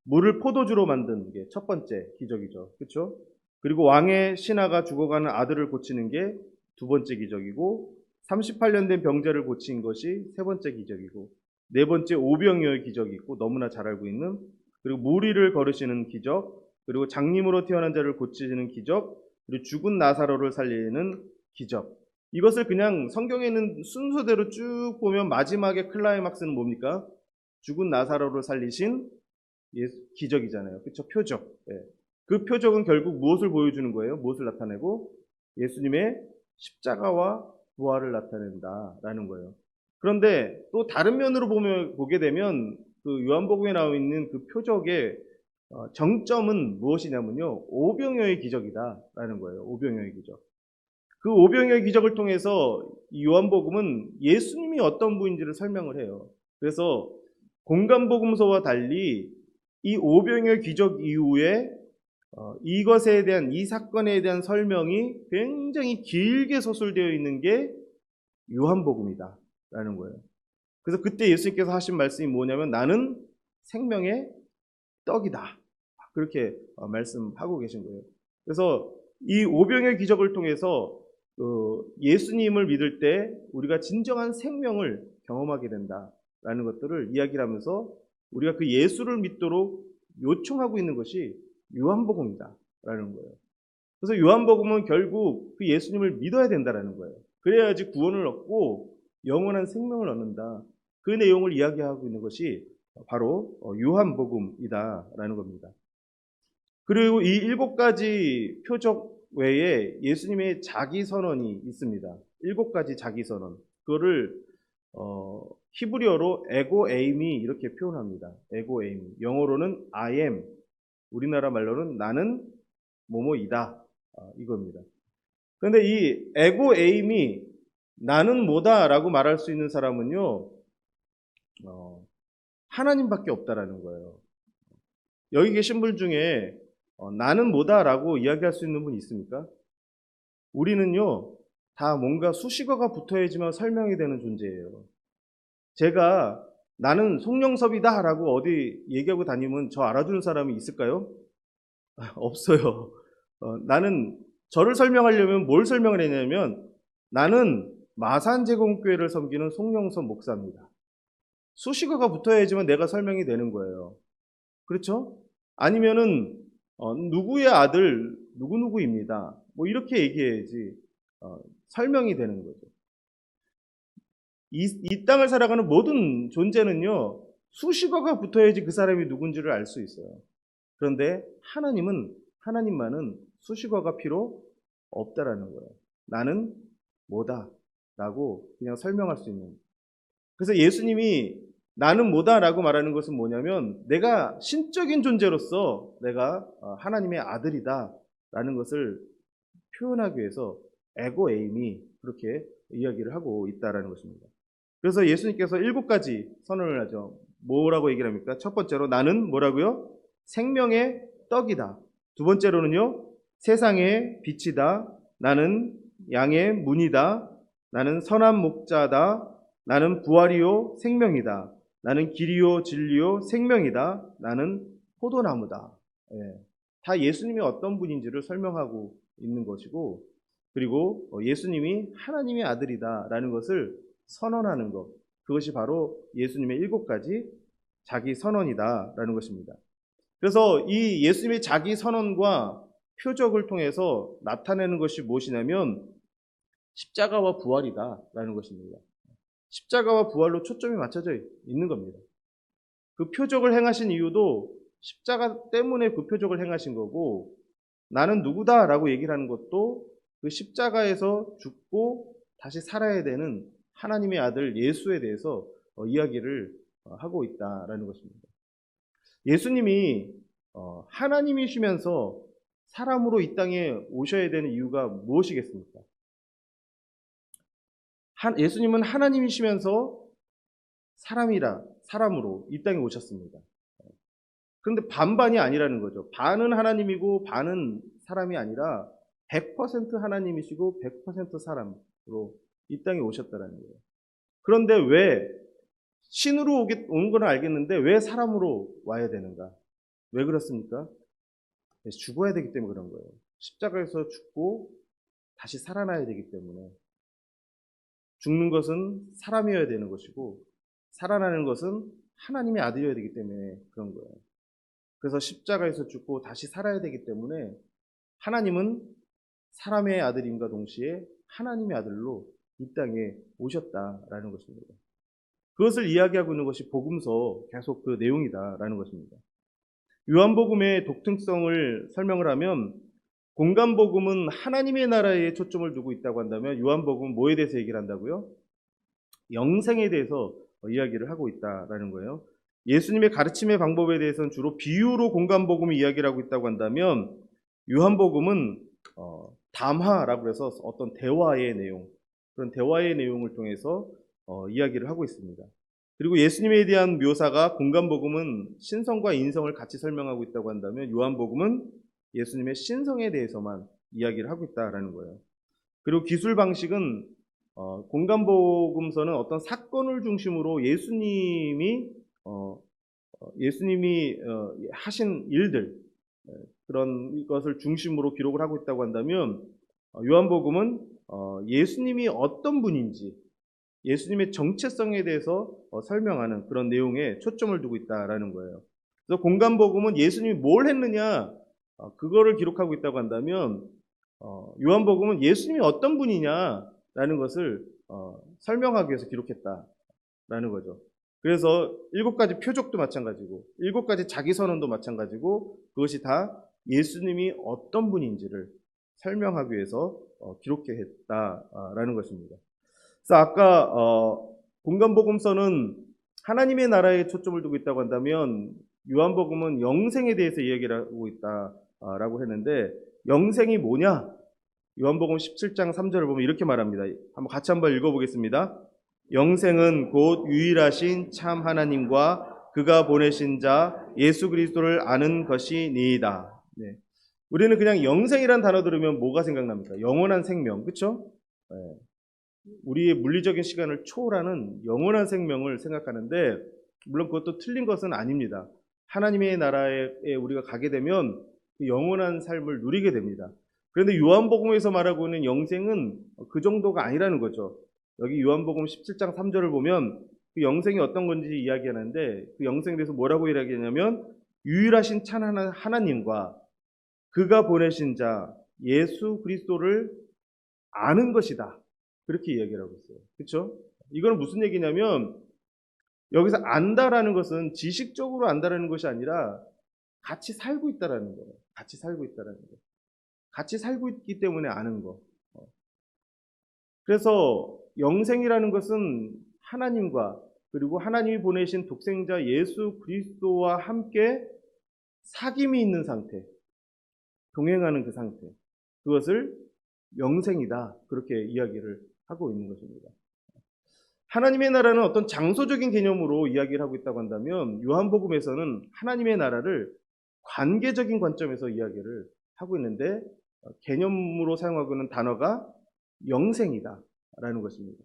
물을 포도주로 만든 게 첫 번째 기적이죠. 그렇죠? 그리고 왕의 신하가 죽어가는 아들을 고치는 게 두 번째 기적이고 38년 된 병자를 고친 것이 세 번째 기적이고 네 번째 오병이어의 기적이 있고 너무나 잘 알고 있는 그리고 무리를 걸으시는 기적 그리고 장님으로 태어난 자를 고치시는 기적 그리고 죽은 나사로를 살리는 기적 이것을 그냥 성경에 있는 순서대로 쭉 보면 마지막에 클라이막스는 뭡니까? 죽은 나사로를 살리신 기적이잖아요. 그렇죠? 표적. 예. 그 표적은 결국 무엇을 보여주는 거예요? 무엇을 나타내고? 예수님의 십자가와 부활을 나타낸다라는 거예요. 그런데 또 다른 면으로 보게 되면 그 요한복음에 나와 있는 그 표적의 정점은 무엇이냐면요. 오병이어의 기적이다라는 거예요. 오병이어의 기적. 그 오병이어의 기적을 통해서 이 요한복음은 예수님이 어떤 분인지를 설명을 해요. 그래서 공간복음서와 달리 이 오병이어의 기적 이후에 이것에 대한 이 사건에 대한 설명이 굉장히 길게 서술되어 있는 게 요한복음이다라는 거예요. 그래서 그때 예수님께서 하신 말씀이 뭐냐면 나는 생명의 떡이다. 그렇게 말씀하고 계신 거예요. 그래서 이 오병이어의 기적을 통해서 예수님을 믿을 때 우리가 진정한 생명을 경험하게 된다. 라는 것들을 이야기를 하면서 우리가 그 예수를 믿도록 요청하고 있는 것이 요한복음이다 라는 거예요. 그래서 요한복음은 결국 그 예수님을 믿어야 된다라는 거예요. 그래야지 구원을 얻고 영원한 생명을 얻는다. 그 내용을 이야기하고 있는 것이 바로 요한복음이다라는 겁니다. 그리고 이 7가지 표적 외에 예수님의 자기 선언이 있습니다. 7가지 자기 선언. 그거를 히브리어로 에고 에이미 이렇게 표현합니다. 에고 에이미. 영어로는 I am. 우리나라 말로는 나는 뭐뭐이다. 이겁니다. 그런데 이 에고 에임이 나는 뭐다라고 말할 수 있는 사람은요, 하나님밖에 없다라는 거예요. 여기 계신 분 중에 나는 뭐다라고 이야기할 수 있는 분 있습니까? 우리는요, 다 뭔가 수식어가 붙어야지만 설명이 되는 존재예요. 제가 나는 송영섭이다라고 어디 얘기하고 다니면 저 알아주는 사람이 있을까요? 없어요. 나는 저를 설명하려면 뭘 설명을 했냐면 나는 마산제공교회를 섬기는 송영섭 목사입니다. 수식어가 붙어야지만 내가 설명이 되는 거예요. 그렇죠? 아니면은 누구의 아들 누구누구입니다. 뭐 이렇게 얘기해야지 설명이 되는 거죠. 이 땅을 살아가는 모든 존재는요 수식어가 붙어야지 그 사람이 누군지를 알 수 있어요. 그런데 하나님만은 수식어가 필요 없다라는 거예요. 나는 뭐다 라고 그냥 설명할 수 있는. 그래서 예수님이 나는 뭐다 라고 말하는 것은 뭐냐면 내가 신적인 존재로서 내가 하나님의 아들이다 라는 것을 표현하기 위해서 에고 에임이 그렇게 이야기를 하고 있다라는 것입니다. 그래서 예수님께서 7가지 선언을 하죠. 뭐라고 얘기를 합니까? 첫 번째로 나는 뭐라고요? 생명의 떡이다. 두 번째로는요, 세상의 빛이다. 나는 양의 문이다. 나는 선한 목자다. 나는 부활이요 생명이다. 나는 길이요 진리요 생명이다. 나는 포도나무다. 예. 다 예수님이 어떤 분인지를 설명하고 있는 것이고, 그리고 예수님이 하나님의 아들이다라는 것을 선언하는 것, 그것이 바로 예수님의 7가지 자기 선언이다라는 것입니다. 그래서 이 예수님의 자기 선언과 표적을 통해서 나타내는 것이 무엇이냐면 십자가와 부활이다라는 것입니다. 십자가와 부활로 초점이 맞춰져 있는 겁니다. 그 표적을 행하신 이유도 십자가 때문에 그 표적을 행하신 거고, 나는 누구다라고 얘기를 하는 것도 그 십자가에서 죽고 다시 살아야 되는 하나님의 아들 예수에 대해서 이야기를 하고 있다라는 것입니다. 예수님이 하나님이시면서 사람으로 이 땅에 오셔야 되는 이유가 무엇이겠습니까? 예수님은 하나님이시면서 사람으로 이 땅에 오셨습니다. 그런데 반반이 아니라는 거죠. 반은 하나님이고 반은 사람이 아니라 100% 하나님이시고 100% 사람으로 이 땅에 오셨다는 거예요. 그런데 왜 신으로 오는 건 알겠는데 왜 사람으로 와야 되는가? 왜 그렇습니까? 죽어야 되기 때문에 그런 거예요. 십자가에서 죽고 다시 살아나야 되기 때문에. 죽는 것은 사람이어야 되는 것이고 살아나는 것은 하나님의 아들이어야 되기 때문에 그런 거예요. 그래서 십자가에서 죽고 다시 살아야 되기 때문에 하나님은 사람의 아들임과 동시에 하나님의 아들로 이 땅에 오셨다라는 것입니다. 그것을 이야기하고 있는 것이 복음서 계속 그 내용이다라는 것입니다. 요한복음의 독특성을 설명을 하면 공간복음은 하나님의 나라에 초점을 두고 있다고 한다면 요한복음은 뭐에 대해서 얘기를 한다고요? 영생에 대해서 이야기를 하고 있다라는 거예요. 예수님의 가르침의 방법에 대해서는 주로 비유로 공간복음이 이야기를 하고 있다고 한다면 요한복음은 담화라고 해서 어떤 대화의 내용, 그런 대화의 내용을 통해서 이야기를 하고 있습니다. 그리고 예수님에 대한 묘사가 공간복음은 신성과 인성을 같이 설명하고 있다고 한다면 요한복음은 예수님의 신성에 대해서만 이야기를 하고 있다라는 거예요. 그리고 기술 방식은 공간복음서는 어떤 사건을 중심으로 예수님이 하신 일들, 그런 것을 중심으로 기록을 하고 있다고 한다면 요한복음은 예수님이 어떤 분인지, 예수님의 정체성에 대해서 설명하는 그런 내용에 초점을 두고 있다라는 거예요. 그래서 공간복음은 예수님이 뭘 했느냐 그거를 기록하고 있다고 한다면 요한복음은 예수님이 어떤 분이냐라는 것을 설명하기 위해서 기록했다라는 거죠. 그래서 7가지 표적도 마찬가지고 7가지 자기선언도 마찬가지고 그것이 다 예수님이 어떤 분인지를 설명하기 위해서 기록했다라는 것입니다. 그래서 아까 공간복음서는 하나님의 나라에 초점을 두고 있다고 한다면 요한복음은 영생에 대해서 이야기를 하고 있다라고 했는데 영생이 뭐냐? 요한복음 17장 3절을 보면 이렇게 말합니다. 같이 한번 읽어보겠습니다. 영생은 곧 유일하신 참 하나님과 그가 보내신 자 예수 그리스도를 아는 것이니이다. 네. 우리는 그냥 영생이란 단어 들으면 뭐가 생각납니까? 영원한 생명, 그렇죠? 네. 우리의 물리적인 시간을 초월하는 영원한 생명을 생각하는데 물론 그것도 틀린 것은 아닙니다. 하나님의 나라에 우리가 가게 되면 그 영원한 삶을 누리게 됩니다. 그런데 요한복음에서 말하고 있는 영생은 그 정도가 아니라는 거죠. 여기 요한복음 17장 3절을 보면 그 영생이 어떤 건지 이야기하는데 그 영생에 대해서 뭐라고 이야기하냐면 유일하신 참 하나님과 그가 보내신 자 예수 그리스도를 아는 것이다. 그렇게 이야기를 하고 있어요. 그렇죠? 이건 무슨 얘기냐면 여기서 안다라는 것은 지식적으로 안다라는 것이 아니라 같이 살고 있다라는 거예요. 같이 살고 있다라는 거. 같이 살고 있기 때문에 아는 거. 그래서 영생이라는 것은 하나님과 그리고 하나님이 보내신 독생자 예수 그리스도와 함께 사귐이 있는 상태, 동행하는 그 상태. 그것을 영생이다. 그렇게 이야기를 하고 있는 것입니다. 하나님의 나라는 어떤 장소적인 개념으로 이야기를 하고 있다고 한다면 요한복음에서는 하나님의 나라를 관계적인 관점에서 이야기를 하고 있는데 개념으로 사용하고 있는 단어가 영생이다라는 것입니다.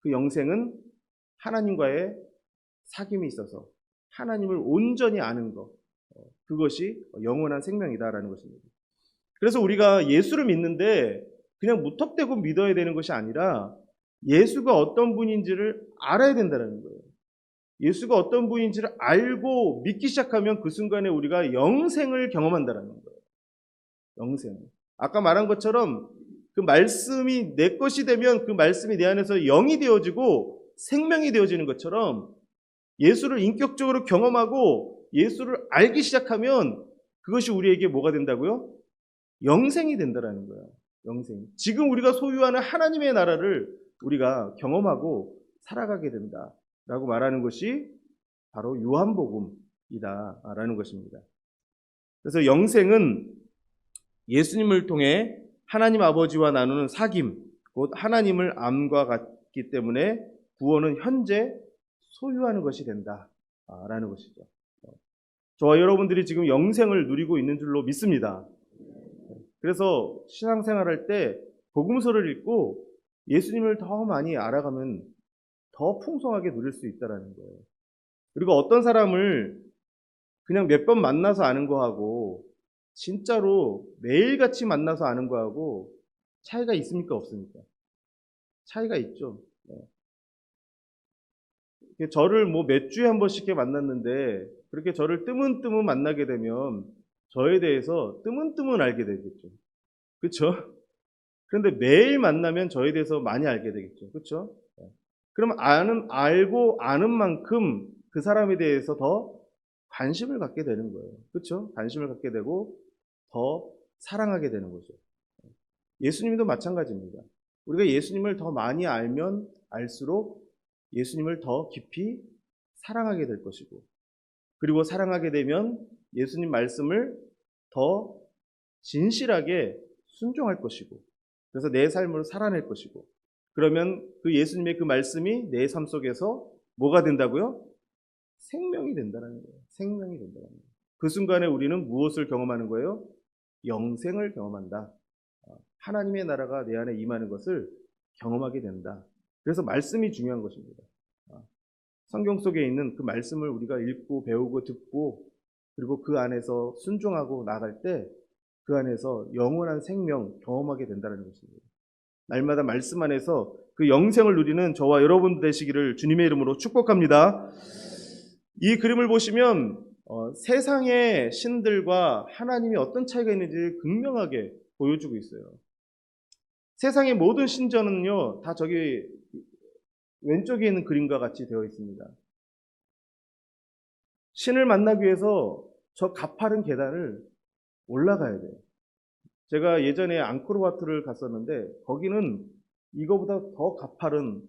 그 영생은 하나님과의 사귐이 있어서 하나님을 온전히 아는 것, 그것이 영원한 생명이다라는 것입니다. 그래서 우리가 예수를 믿는데 그냥 무턱대고 믿어야 되는 것이 아니라 예수가 어떤 분인지를 알아야 된다는 거예요. 예수가 어떤 분인지를 알고 믿기 시작하면 그 순간에 우리가 영생을 경험한다는 거예요. 영생. 아까 말한 것처럼 그 말씀이 내 것이 되면 그 말씀이 내 안에서 영이 되어지고 생명이 되어지는 것처럼 예수를 인격적으로 경험하고 예수를 알기 시작하면 그것이 우리에게 뭐가 된다고요? 영생이 된다는 거예요. 영생. 지금 우리가 소유하는 하나님의 나라를 우리가 경험하고 살아가게 된다라고 말하는 것이 바로 요한복음이다라는 것입니다. 그래서 영생은 예수님을 통해 하나님 아버지와 나누는 사귐, 곧 하나님을 암과 같기 때문에 구원은 현재 소유하는 것이 된다라는 것이죠. 저와 여러분들이 지금 영생을 누리고 있는 줄로 믿습니다. 그래서 신앙생활할 때 복음서를 읽고 예수님을 더 많이 알아가면 더 풍성하게 누릴 수 있다는 거예요. 그리고 어떤 사람을 그냥 몇 번 만나서 아는 거하고 진짜로 매일같이 만나서 아는 거하고 차이가 있습니까? 없습니까? 차이가 있죠. 저를 몇 주에 한 번씩 만났는데 그렇게 저를 뜨문뜨문 만나게 되면 저에 대해서 뜨문뜨문 알게 되겠죠. 그렇죠? 그런데 매일 만나면 저에 대해서 많이 알게 되겠죠. 그렇죠? 그럼 알고 아는 만큼 그 사람에 대해서 더 관심을 갖게 되는 거예요. 그렇죠? 관심을 갖게 되고 더 사랑하게 되는 거죠. 예수님도 마찬가지입니다. 우리가 예수님을 더 많이 알면 알수록 예수님을 더 깊이 사랑하게 될 것이고 그리고 사랑하게 되면 예수님 말씀을 더 진실하게 순종할 것이고 그래서 내 삶을 살아낼 것이고 그러면 그 예수님의 그 말씀이 내 삶 속에서 뭐가 된다고요? 생명이 된다는 거예요. 생명이 된다는 거예요. 그 순간에 우리는 무엇을 경험하는 거예요? 영생을 경험한다. 하나님의 나라가 내 안에 임하는 것을 경험하게 된다. 그래서 말씀이 중요한 것입니다. 성경 속에 있는 그 말씀을 우리가 읽고 배우고 듣고 그리고 그 안에서 순종하고 나갈 때 그 안에서 영원한 생명 경험하게 된다는 것입니다. 날마다 말씀 안에서 그 영생을 누리는 저와 여러분 되시기를 주님의 이름으로 축복합니다. 이 그림을 보시면 세상의 신들과 하나님이 어떤 차이가 있는지 극명하게 보여주고 있어요. 세상의 모든 신전은요, 다 저기 왼쪽에 있는 그림과 같이 되어 있습니다. 신을 만나기 위해서 저 가파른 계단을 올라가야 돼요. 제가 예전에 앙코르와트를 갔었는데 거기는 이거보다 더 가파른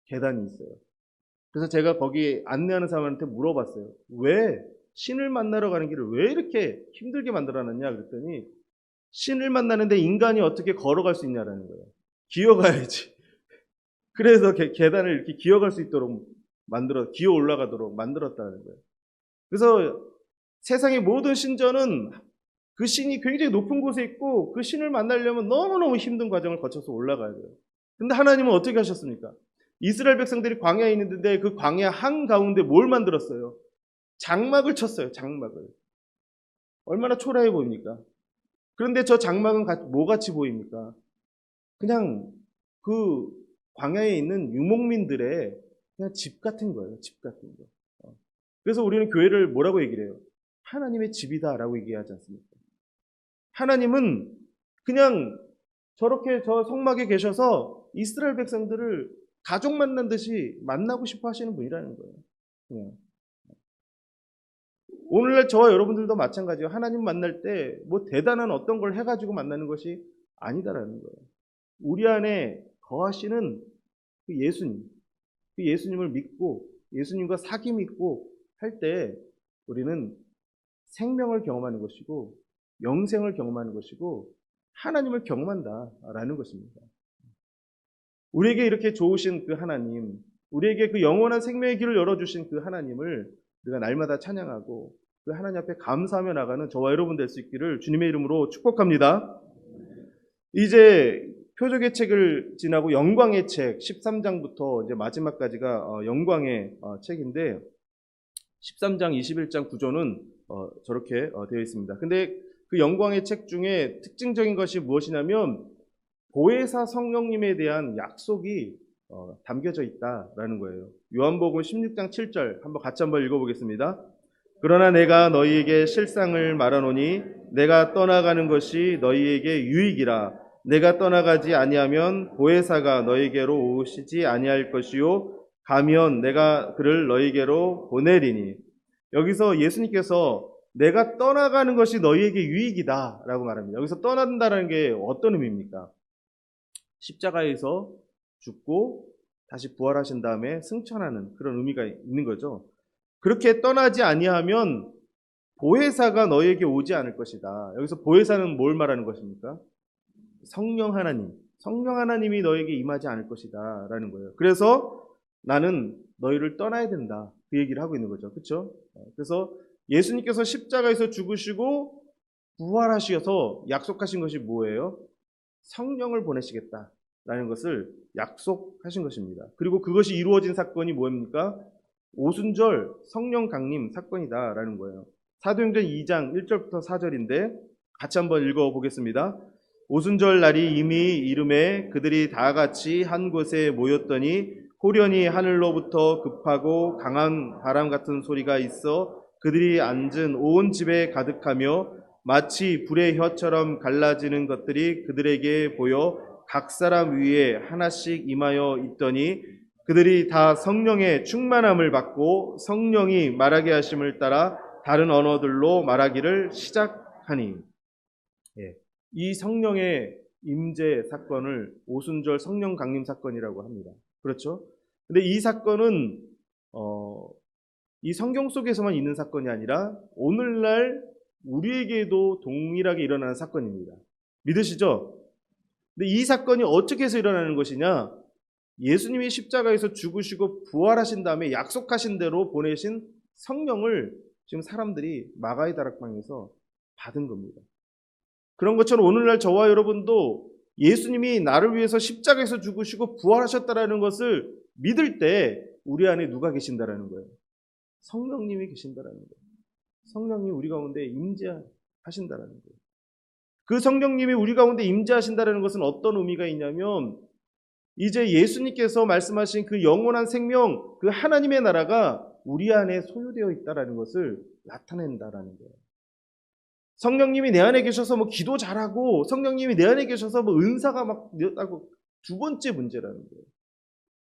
계단이 있어요. 그래서 제가 거기 안내하는 사람한테 물어봤어요. 왜 신을 만나러 가는 길을 왜 이렇게 힘들게 만들어놨냐 그랬더니 신을 만나는데 인간이 어떻게 걸어갈 수 있냐라는 거예요. 기어가야지. 그래서 계단을 이렇게 기어갈 수 있도록 기어 올라가도록 만들었다는 거예요. 그래서 세상의 모든 신전은 그 신이 굉장히 높은 곳에 있고 그 신을 만나려면 너무너무 힘든 과정을 거쳐서 올라가야 돼요. 근데 하나님은 어떻게 하셨습니까? 이스라엘 백성들이 광야에 있는데 그 광야 한가운데 뭘 만들었어요? 장막을 쳤어요. 장막을. 얼마나 초라해 보입니까? 그런데 저 장막은 뭐같이 보입니까? 그냥 그 광야에 있는 유목민들의 그냥 집 같은 거예요. 집 같은 거. 그래서 우리는 교회를 뭐라고 얘기를 해요? 하나님의 집이다라고 얘기하지 않습니까? 하나님은 그냥 저렇게 저 성막에 계셔서 이스라엘 백성들을 가족 만난 듯이 만나고 싶어 하시는 분이라는 거예요. 그냥. 오늘날 저와 여러분들도 마찬가지예요. 하나님 만날 때 뭐 대단한 어떤 걸 해가지고 만나는 것이 아니다라는 거예요. 우리 안에 거하시는 그 예수님, 그 예수님을 믿고 예수님과 사귐 있고 할 때 우리는 생명을 경험하는 것이고 영생을 경험하는 것이고 하나님을 경험한다라는 것입니다. 우리에게 이렇게 좋으신 그 하나님, 우리에게 그 영원한 생명의 길을 열어주신 그 하나님을 우리가 날마다 찬양하고 그 하나님 앞에 감사하며 나가는 저와 여러분 될 수 있기를 주님의 이름으로 축복합니다. 이제 표적의 책을 지나고 영광의 책 13장부터 이제 마지막까지가 영광의 책인데 13장 21장 구조는 저렇게 되어 있습니다. 근데 그 영광의 책 중에 특징적인 것이 무엇이냐면 보혜사 성령님에 대한 약속이 담겨져 있다라는 거예요. 요한복음 16장 7절 같이 한번 읽어보겠습니다. 그러나 내가 너희에게 실상을 말하노니 내가 떠나가는 것이 너희에게 유익이라. 내가 떠나가지 아니하면 보혜사가 너희에게로 오시지 아니할 것이요 가면 내가 그를 너희에게로 보내리니. 여기서 예수님께서 내가 떠나가는 것이 너희에게 유익이다 라고 말합니다. 여기서 떠난다는 게 어떤 의미입니까? 십자가에서 죽고 다시 부활하신 다음에 승천하는 그런 의미가 있는 거죠. 그렇게 떠나지 아니하면 보혜사가 너희에게 오지 않을 것이다. 여기서 보혜사는 뭘 말하는 것입니까? 성령 하나님. 성령 하나님이 너에게 임하지 않을 것이다 라는 거예요. 그래서 나는 너희를 떠나야 된다. 그 얘기를 하고 있는 거죠. 그렇죠? 그래서 예수님께서 십자가에서 죽으시고 부활하셔서 약속하신 것이 뭐예요? 성령을 보내시겠다라는 것을 약속하신 것입니다. 그리고 그것이 이루어진 사건이 뭐입니까? 오순절 성령 강림 사건이다라는 거예요. 사도행전 2장 1절부터 4절인데 같이 한번 읽어보겠습니다. 오순절 날이 이미 이름에 그들이 다 같이 한 곳에 모였더니 호련히 하늘로부터 급하고 강한 바람 같은 소리가 있어 그들이 앉은 온 집에 가득하며 마치 불의 혀처럼 갈라지는 것들이 그들에게 보여 각 사람 위에 하나씩 임하여 있더니 그들이 다 성령의 충만함을 받고 성령이 말하게 하심을 따라 다른 언어들로 말하기를 시작하니. 이 성령의 임재 사건을 오순절 성령 강림 사건이라고 합니다. 그렇죠? 근데 이 사건은 이 성경 속에서만 있는 사건이 아니라 오늘날 우리에게도 동일하게 일어나는 사건입니다. 믿으시죠? 근데 이 사건이 어떻게 해서 일어나는 것이냐? 예수님이 십자가에서 죽으시고 부활하신 다음에 약속하신 대로 보내신 성령을 지금 사람들이 마가의 다락방에서 받은 겁니다. 그런 것처럼 오늘날 저와 여러분도 예수님이 나를 위해서 십자가에서 죽으시고 부활하셨다라는 것을 믿을 때 우리 안에 누가 계신다라는 거예요? 성령님이 계신다라는 거예요. 성령이 우리 가운데 임재하신다라는 거예요. 그 성령님이 우리 가운데 임재하신다는 것은 어떤 의미가 있냐면 이제 예수님께서 말씀하신 그 영원한 생명, 그 하나님의 나라가 우리 안에 소유되어 있다는 것을 나타낸다라는 거예요. 성령님이 내 안에 계셔서 뭐 기도 잘하고 성령님이 내 안에 계셔서 뭐 은사가 막 늘었다고 두 번째 문제라는 거예요.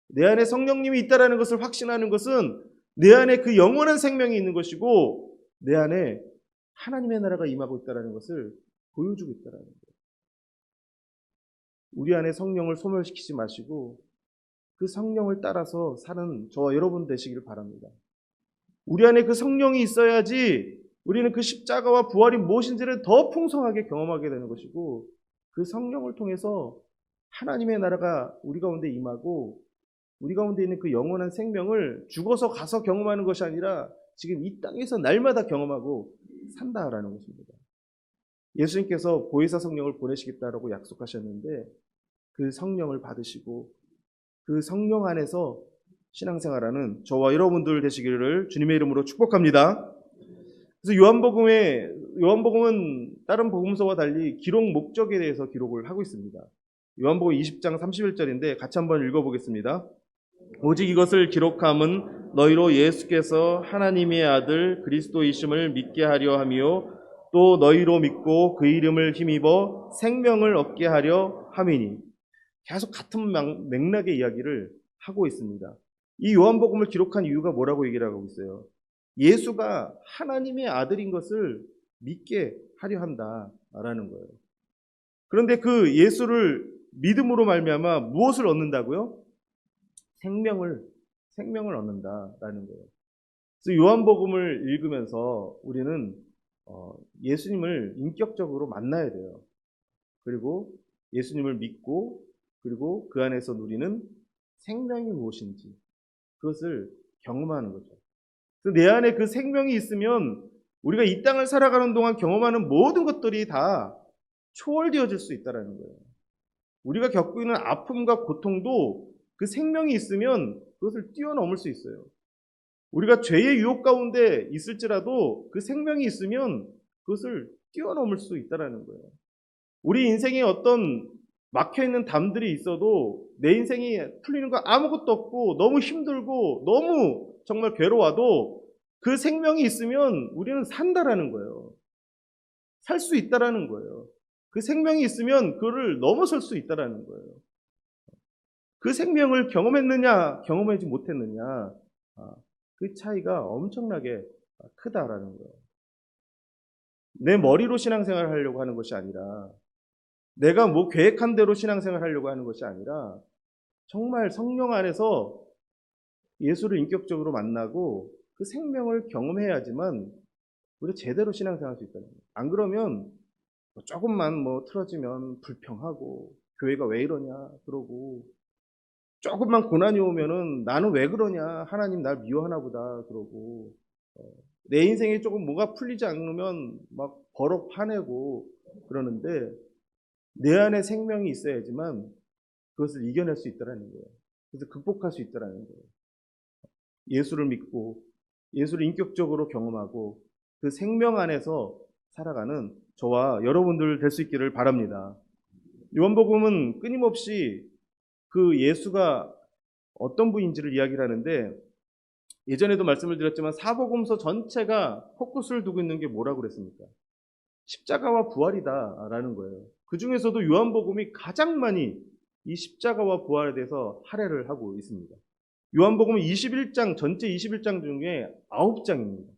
내 안에 성령님이 있다는 것을 확신하는 것은 내 안에 그 영원한 생명이 있는 것이고 내 안에 하나님의 나라가 임하고 있다는 것을 보여주고 있다는 거예요. 우리 안에 성령을 소멸시키지 마시고 그 성령을 따라서 사는 저와 여러분 되시기를 바랍니다. 우리 안에 그 성령이 있어야지 우리는 그 십자가와 부활이 무엇인지를 더 풍성하게 경험하게 되는 것이고 그 성령을 통해서 하나님의 나라가 우리 가운데 임하고 우리 가운데 있는 그 영원한 생명을 죽어서 가서 경험하는 것이 아니라 지금 이 땅에서 날마다 경험하고 산다라는 것입니다. 예수님께서 보혜사 성령을 보내시겠다라고 약속하셨는데 그 성령을 받으시고 그 성령 안에서 신앙생활하는 저와 여러분들 되시기를 주님의 이름으로 축복합니다. 그래서 요한복음은 다른 복음서와 달리 기록 목적에 대해서 기록을 하고 있습니다. 요한복음 20장 31절인데 같이 한번 읽어보겠습니다. 오직 이것을 기록함은 너희로 예수께서 하나님의 아들 그리스도이심을 믿게 하려 함이요 또 너희로 믿고 그 이름을 힘입어 생명을 얻게 하려 함이니. 계속 같은 맥락의 이야기를 하고 있습니다. 이 요한복음을 기록한 이유가 뭐라고 얘기를 하고 있어요? 예수가 하나님의 아들인 것을 믿게 하려 한다라는 거예요. 그런데 그 예수를 믿음으로 말미암아 무엇을 얻는다고요? 생명을 얻는다라는 거예요. 그래서 요한복음을 읽으면서 우리는 예수님을 인격적으로 만나야 돼요. 그리고 예수님을 믿고 그리고 그 안에서 누리는 생명이 무엇인지 그것을 경험하는 거죠. 그래서 내 안에 그 생명이 있으면 우리가 이 땅을 살아가는 동안 경험하는 모든 것들이 다 초월되어질 수 있다는 거예요. 우리가 겪고 있는 아픔과 고통도 그 생명이 있으면 그것을 뛰어넘을 수 있어요. 우리가 죄의 유혹 가운데 있을지라도 그 생명이 있으면 그것을 뛰어넘을 수 있다는 거예요. 우리 인생에 어떤 막혀있는 담들이 있어도 내 인생이 풀리는 거 아무것도 없고 너무 힘들고 너무 정말 괴로워도 그 생명이 있으면 우리는 산다라는 거예요. 살 수 있다라는 거예요. 그 생명이 있으면 그거를 넘어설 수 있다라는 거예요. 그 생명을 경험했느냐 경험하지 못했느냐 그 차이가 엄청나게 크다라는 거예요. 내 머리로 신앙생활을 하려고 하는 것이 아니라 내가 뭐 계획한 대로 신앙생활을 하려고 하는 것이 아니라 정말 성령 안에서 예수를 인격적으로 만나고 그 생명을 경험해야지만 우리가 제대로 신앙생활할 수 있다는 거예요. 안 그러면 조금만 틀어지면 불평하고 교회가 왜 이러냐 그러고 조금만 고난이 오면은 나는 왜 그러냐 하나님 날 미워하나 보다 그러고 내 인생에 조금 뭐가 풀리지 않으면 막 버럭 화내고 그러는데 내 안에 생명이 있어야지만 그것을 이겨낼 수 있다는 거예요. 그래서 극복할 수 있다는 거예요. 예수를 믿고 예수를 인격적으로 경험하고 그 생명 안에서 살아가는 저와 여러분들 될 수 있기를 바랍니다. 요한복음은 끊임없이 그 예수가 어떤 분인지를 이야기를 하는데 예전에도 말씀을 드렸지만 사복음서 전체가 포커스를 두고 있는 게 뭐라고 그랬습니까? 십자가와 부활이다라는 거예요. 그 중에서도 요한복음이 가장 많이 이 십자가와 부활에 대해서 할애를 하고 있습니다. 요한복음은 21장, 전체 21장 중에 9장입니다.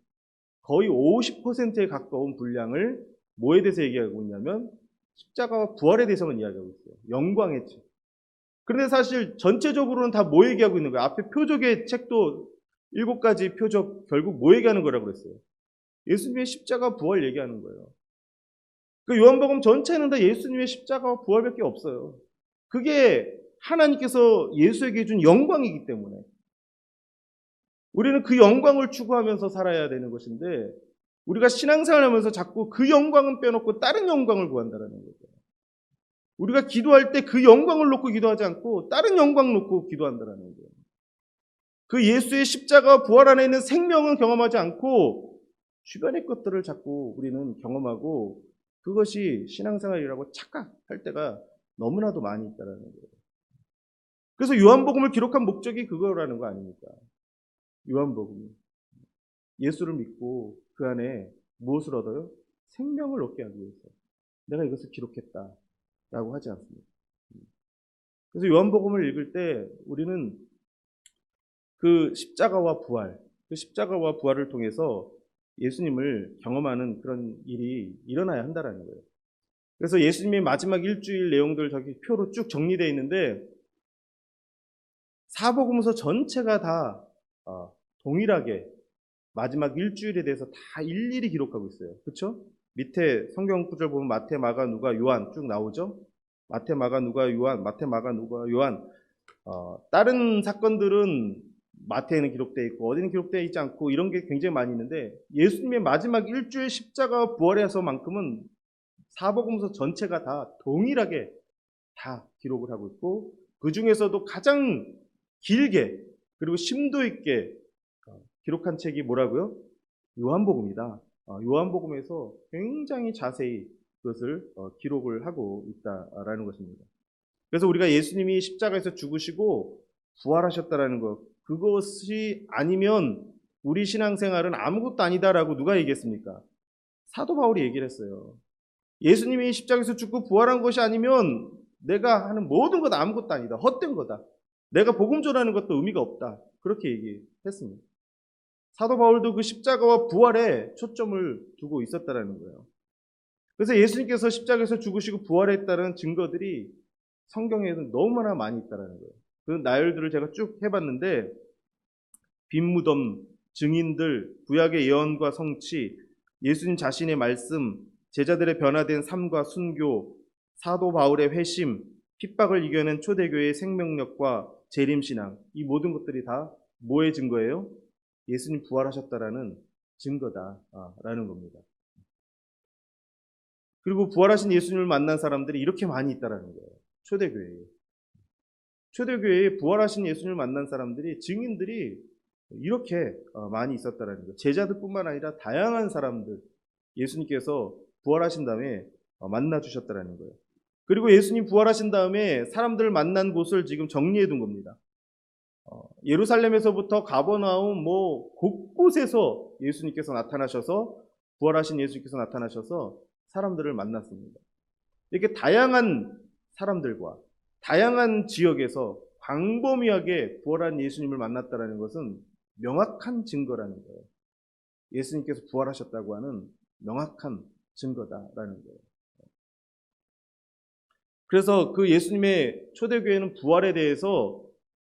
거의 50%에 가까운 분량을 뭐에 대해서 얘기하고 있냐면 십자가와 부활에 대해서만 이야기하고 있어요. 영광의 책. 그런데 사실 전체적으로는 다 뭐 얘기하고 있는 거예요? 앞에 표적의 책도 7가지 표적 결국 뭐 얘기하는 거라고 그랬어요? 예수님의 십자가 부활 얘기하는 거예요. 그 요한복음 전체는 다 예수님의 십자가와 부활밖에 없어요. 그게 하나님께서 예수에게 준 영광이기 때문에 우리는 그 영광을 추구하면서 살아야 되는 것인데 우리가 신앙생활하면서 자꾸 그 영광은 빼놓고 다른 영광을 구한다는 거죠. 우리가 기도할 때 그 영광을 놓고 기도하지 않고 다른 영광 놓고 기도한다는 거예요. 그 예수의 십자가와 부활 안에 있는 생명은 경험하지 않고 주변의 것들을 자꾸 우리는 경험하고 그것이 신앙생활이라고 착각할 때가 너무나도 많이 있다라는 거예요. 그래서 요한복음을 기록한 목적이 그거라는 거 아닙니까? 요한복음이 예수를 믿고 그 안에 무엇을 얻어요? 생명을 얻게 하기 위해서 내가 이것을 기록했다라고 하지 않습니다. 그래서 요한복음을 읽을 때 우리는 그 십자가와 부활, 그 십자가와 부활을 통해서 예수님을 경험하는 그런 일이 일어나야 한다라는 거예요. 그래서 예수님의 마지막 일주일 내용들 저기 표로 쭉 정리되어 있는데 사복음서 전체가 다 동일하게 마지막 일주일에 대해서 다 일일이 기록하고 있어요. 그렇죠? 밑에 성경 구절 보면 마태, 마가, 누가, 요한 쭉 나오죠? 마태, 마가, 누가, 요한, 마태, 마가, 누가, 요한. 다른 사건들은 마태에는 기록되어 있고 어디는 기록되어 있지 않고 이런 게 굉장히 많이 있는데 예수님의 마지막 일주일 십자가 부활에서만큼은 사복음서 전체가 다 동일하게 다 기록을 하고 있고 그 중에서도 가장 길게 그리고 심도 있게 기록한 책이 뭐라고요? 요한복음이다. 요한복음에서 굉장히 자세히 그것을 기록을 하고 있다라는 것입니다. 그래서 우리가 예수님이 십자가에서 죽으시고 부활하셨다라는 것, 그것이 아니면 우리 신앙생활은 아무것도 아니다라고 누가 얘기했습니까? 사도 바울이 얘기를 했어요. 예수님이 십자가에서 죽고 부활한 것이 아니면 내가 하는 모든 것 아무것도 아니다. 헛된 거다. 내가 복음 전하는 것도 의미가 없다. 그렇게 얘기했습니다. 사도 바울도 그 십자가와 부활에 초점을 두고 있었다라는 거예요. 그래서 예수님께서 십자가에서 죽으시고 부활했다는 증거들이 성경에는 너무나 많이 있다라는 거예요. 그 나열들을 제가 쭉 해봤는데 빈 무덤, 증인들, 구약의 예언과 성취, 예수님 자신의 말씀, 제자들의 변화된 삶과 순교, 사도 바울의 회심, 핍박을 이겨낸 초대교회의 생명력과 재림신앙, 이 모든 것들이 다 뭐의 증거예요? 예수님 부활하셨다라는 증거다라는 겁니다. 그리고 부활하신 예수님을 만난 사람들이 이렇게 많이 있다라는 거예요. 초대교회에. 초대교회에 부활하신 예수님을 만난 사람들이, 증인들이 이렇게 많이 있었다라는 거예요. 제자들뿐만 아니라 다양한 사람들, 예수님께서 부활하신 다음에 만나 주셨다라는 거예요. 그리고 예수님 부활하신 다음에 사람들을 만난 곳을 지금 정리해 둔 겁니다. 예루살렘에서부터 가버나움 곳곳에서 예수님께서 나타나셔서 부활하신 예수님께서 나타나셔서 사람들을 만났습니다. 이렇게 다양한 사람들과 다양한 지역에서 광범위하게 부활한 예수님을 만났다는 것은 명확한 증거라는 거예요. 예수님께서 부활하셨다고 하는 명확한 증거다라는 거예요. 그래서 그 예수님의 초대교회는 부활에 대해서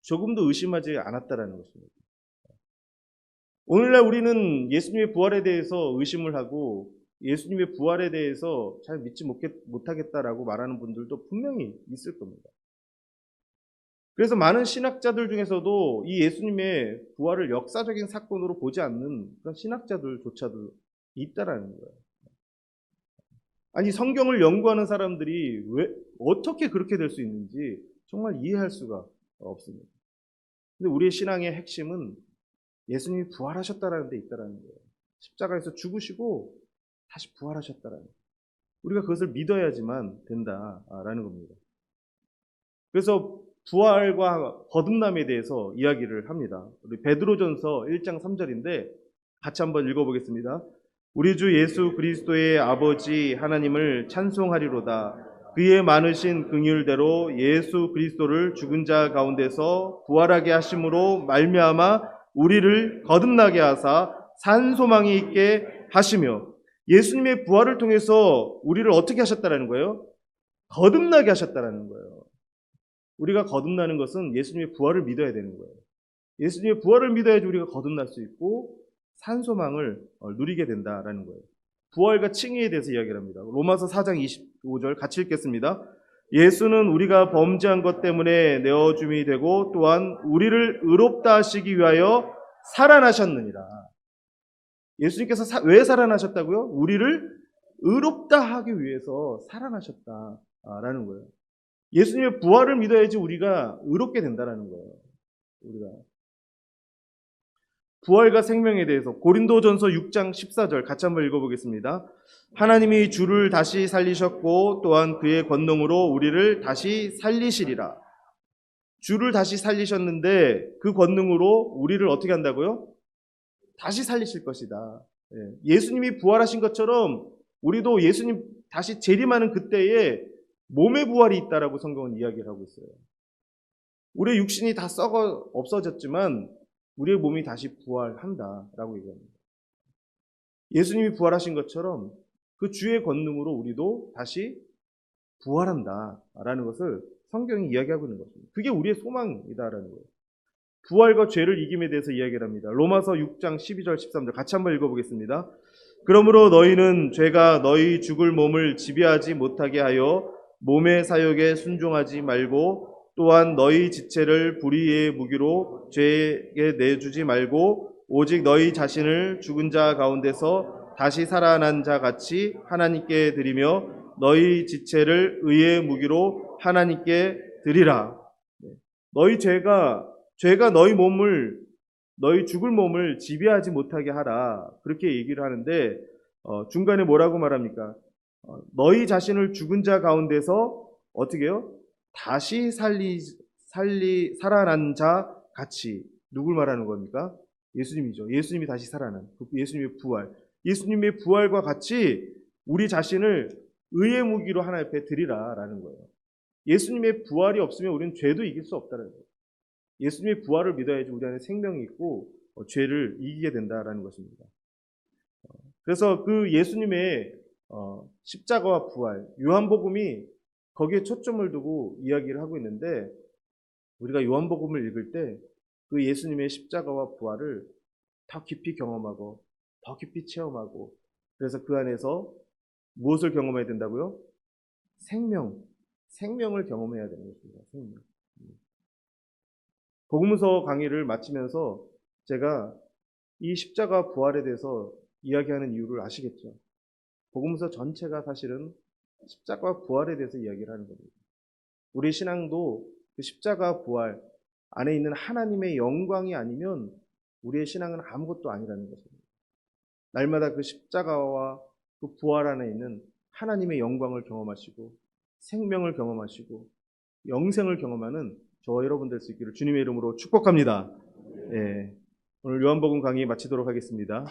조금도 의심하지 않았다라는 것입니다. 오늘날 우리는 예수님의 부활에 대해서 의심을 하고 예수님의 부활에 대해서 잘 믿지 못하겠다라고 말하는 분들도 분명히 있을 겁니다. 그래서 많은 신학자들 중에서도 이 예수님의 부활을 역사적인 사건으로 보지 않는 그런 신학자들조차도 있다라는 거예요. 아니, 성경을 연구하는 사람들이 어떻게 그렇게 될 수 있는지 정말 이해할 수가 없습니다. 근데 우리의 신앙의 핵심은 예수님이 부활하셨다라는 데 있다라는 거예요. 십자가에서 죽으시고 다시 부활하셨다라는 거예요. 우리가 그것을 믿어야지만 된다라는 겁니다. 그래서 부활과 거듭남에 대해서 이야기를 합니다. 우리 베드로전서 1장 3절인데 같이 한번 읽어보겠습니다. 우리 주 예수 그리스도의 아버지 하나님을 찬송하리로다. 그의 많으신 긍휼대로 예수 그리스도를 죽은 자 가운데서 부활하게 하심으로 말미암아 우리를 거듭나게 하사 산 소망이 있게 하시며, 예수님의 부활을 통해서 우리를 어떻게 하셨다라는 거예요? 거듭나게 하셨다라는 거예요. 우리가 거듭나는 것은 예수님의 부활을 믿어야 되는 거예요. 예수님의 부활을 믿어야지 우리가 거듭날 수 있고 산 소망을 누리게 된다라는 거예요. 부활과 칭의에 대해서 이야기를 합니다. 로마서 4장 25절 같이 읽겠습니다. 예수는 우리가 범죄한 것 때문에 내어줌이 되고 또한 우리를 의롭다 하시기 위하여 살아나셨느니라. 예수님께서 왜 살아나셨다고요? 우리를 의롭다 하기 위해서 살아나셨다라는 거예요. 예수님의 부활을 믿어야지 우리가 의롭게 된다라는 거예요. 우리가 부활과 생명에 대해서 고린도전서 6장 14절 같이 한번 읽어보겠습니다. 하나님이 주를 다시 살리셨고 또한 그의 권능으로 우리를 다시 살리시리라. 주를 다시 살리셨는데 그 권능으로 우리를 어떻게 한다고요? 다시 살리실 것이다. 예수님이 부활하신 것처럼 우리도 예수님 다시 재림하는 그때에 몸의 부활이 있다라고 성경은 이야기를 하고 있어요. 우리의 육신이 다 썩어 없어졌지만 우리의 몸이 다시 부활한다라고 얘기합니다. 예수님이 부활하신 것처럼 그 주의 권능으로 우리도 다시 부활한다라는 것을 성경이 이야기하고 있는 것입니다. 그게 우리의 소망이다라는 거예요. 부활과 죄를 이김에 대해서 이야기를 합니다. 로마서 6장 12절 13절 같이 한번 읽어보겠습니다. 그러므로 너희는 죄가 너희 죽을 몸을 지배하지 못하게 하여 몸의 사욕에 순종하지 말고 또한 너희 지체를 불의의 무기로 죄에게 내주지 말고 오직 너희 자신을 죽은 자 가운데서 다시 살아난 자 같이 하나님께 드리며 너희 지체를 의의 무기로 하나님께 드리라. 너희 죄가 너희 죽을 몸을 지배하지 못하게 하라. 그렇게 얘기를 하는데 중간에 뭐라고 말합니까? 너희 자신을 죽은 자 가운데서 어떻게 해요? 다시 살아난 자 같이. 누굴 말하는 겁니까? 예수님이죠. 예수님이 다시 살아난 예수님의 부활. 예수님의 부활과 같이 우리 자신을 의의 무기로 하나님 앞에 드리라라는 거예요. 예수님의 부활이 없으면 우리는 죄도 이길 수 없다는 거예요. 예수님의 부활을 믿어야지 우리 안에 생명이 있고 죄를 이기게 된다라는 것입니다. 그래서 그 예수님의 십자가와 부활, 요한복음이 거기에 초점을 두고 이야기를 하고 있는데 우리가 요한복음을 읽을 때 그 예수님의 십자가와 부활을 더 깊이 경험하고 더 깊이 체험하고 그래서 그 안에서 무엇을 경험해야 된다고요? 생명을 경험해야 되는 것입니다. 생명. 복음서 강의를 마치면서 제가 이 십자가 부활에 대해서 이야기하는 이유를 아시겠죠? 복음서 전체가 사실은 십자가 부활에 대해서 이야기를 하는 겁니다. 우리 신앙도 그 십자가 부활 안에 있는 하나님의 영광이 아니면 우리의 신앙은 아무것도 아니라는 것입니다. 날마다 그 십자가와 그 부활 안에 있는 하나님의 영광을 경험하시고 생명을 경험하시고 영생을 경험하는 저와 여러분 될 수 있기를 주님의 이름으로 축복합니다. 오늘 요한복음 강의 마치도록 하겠습니다.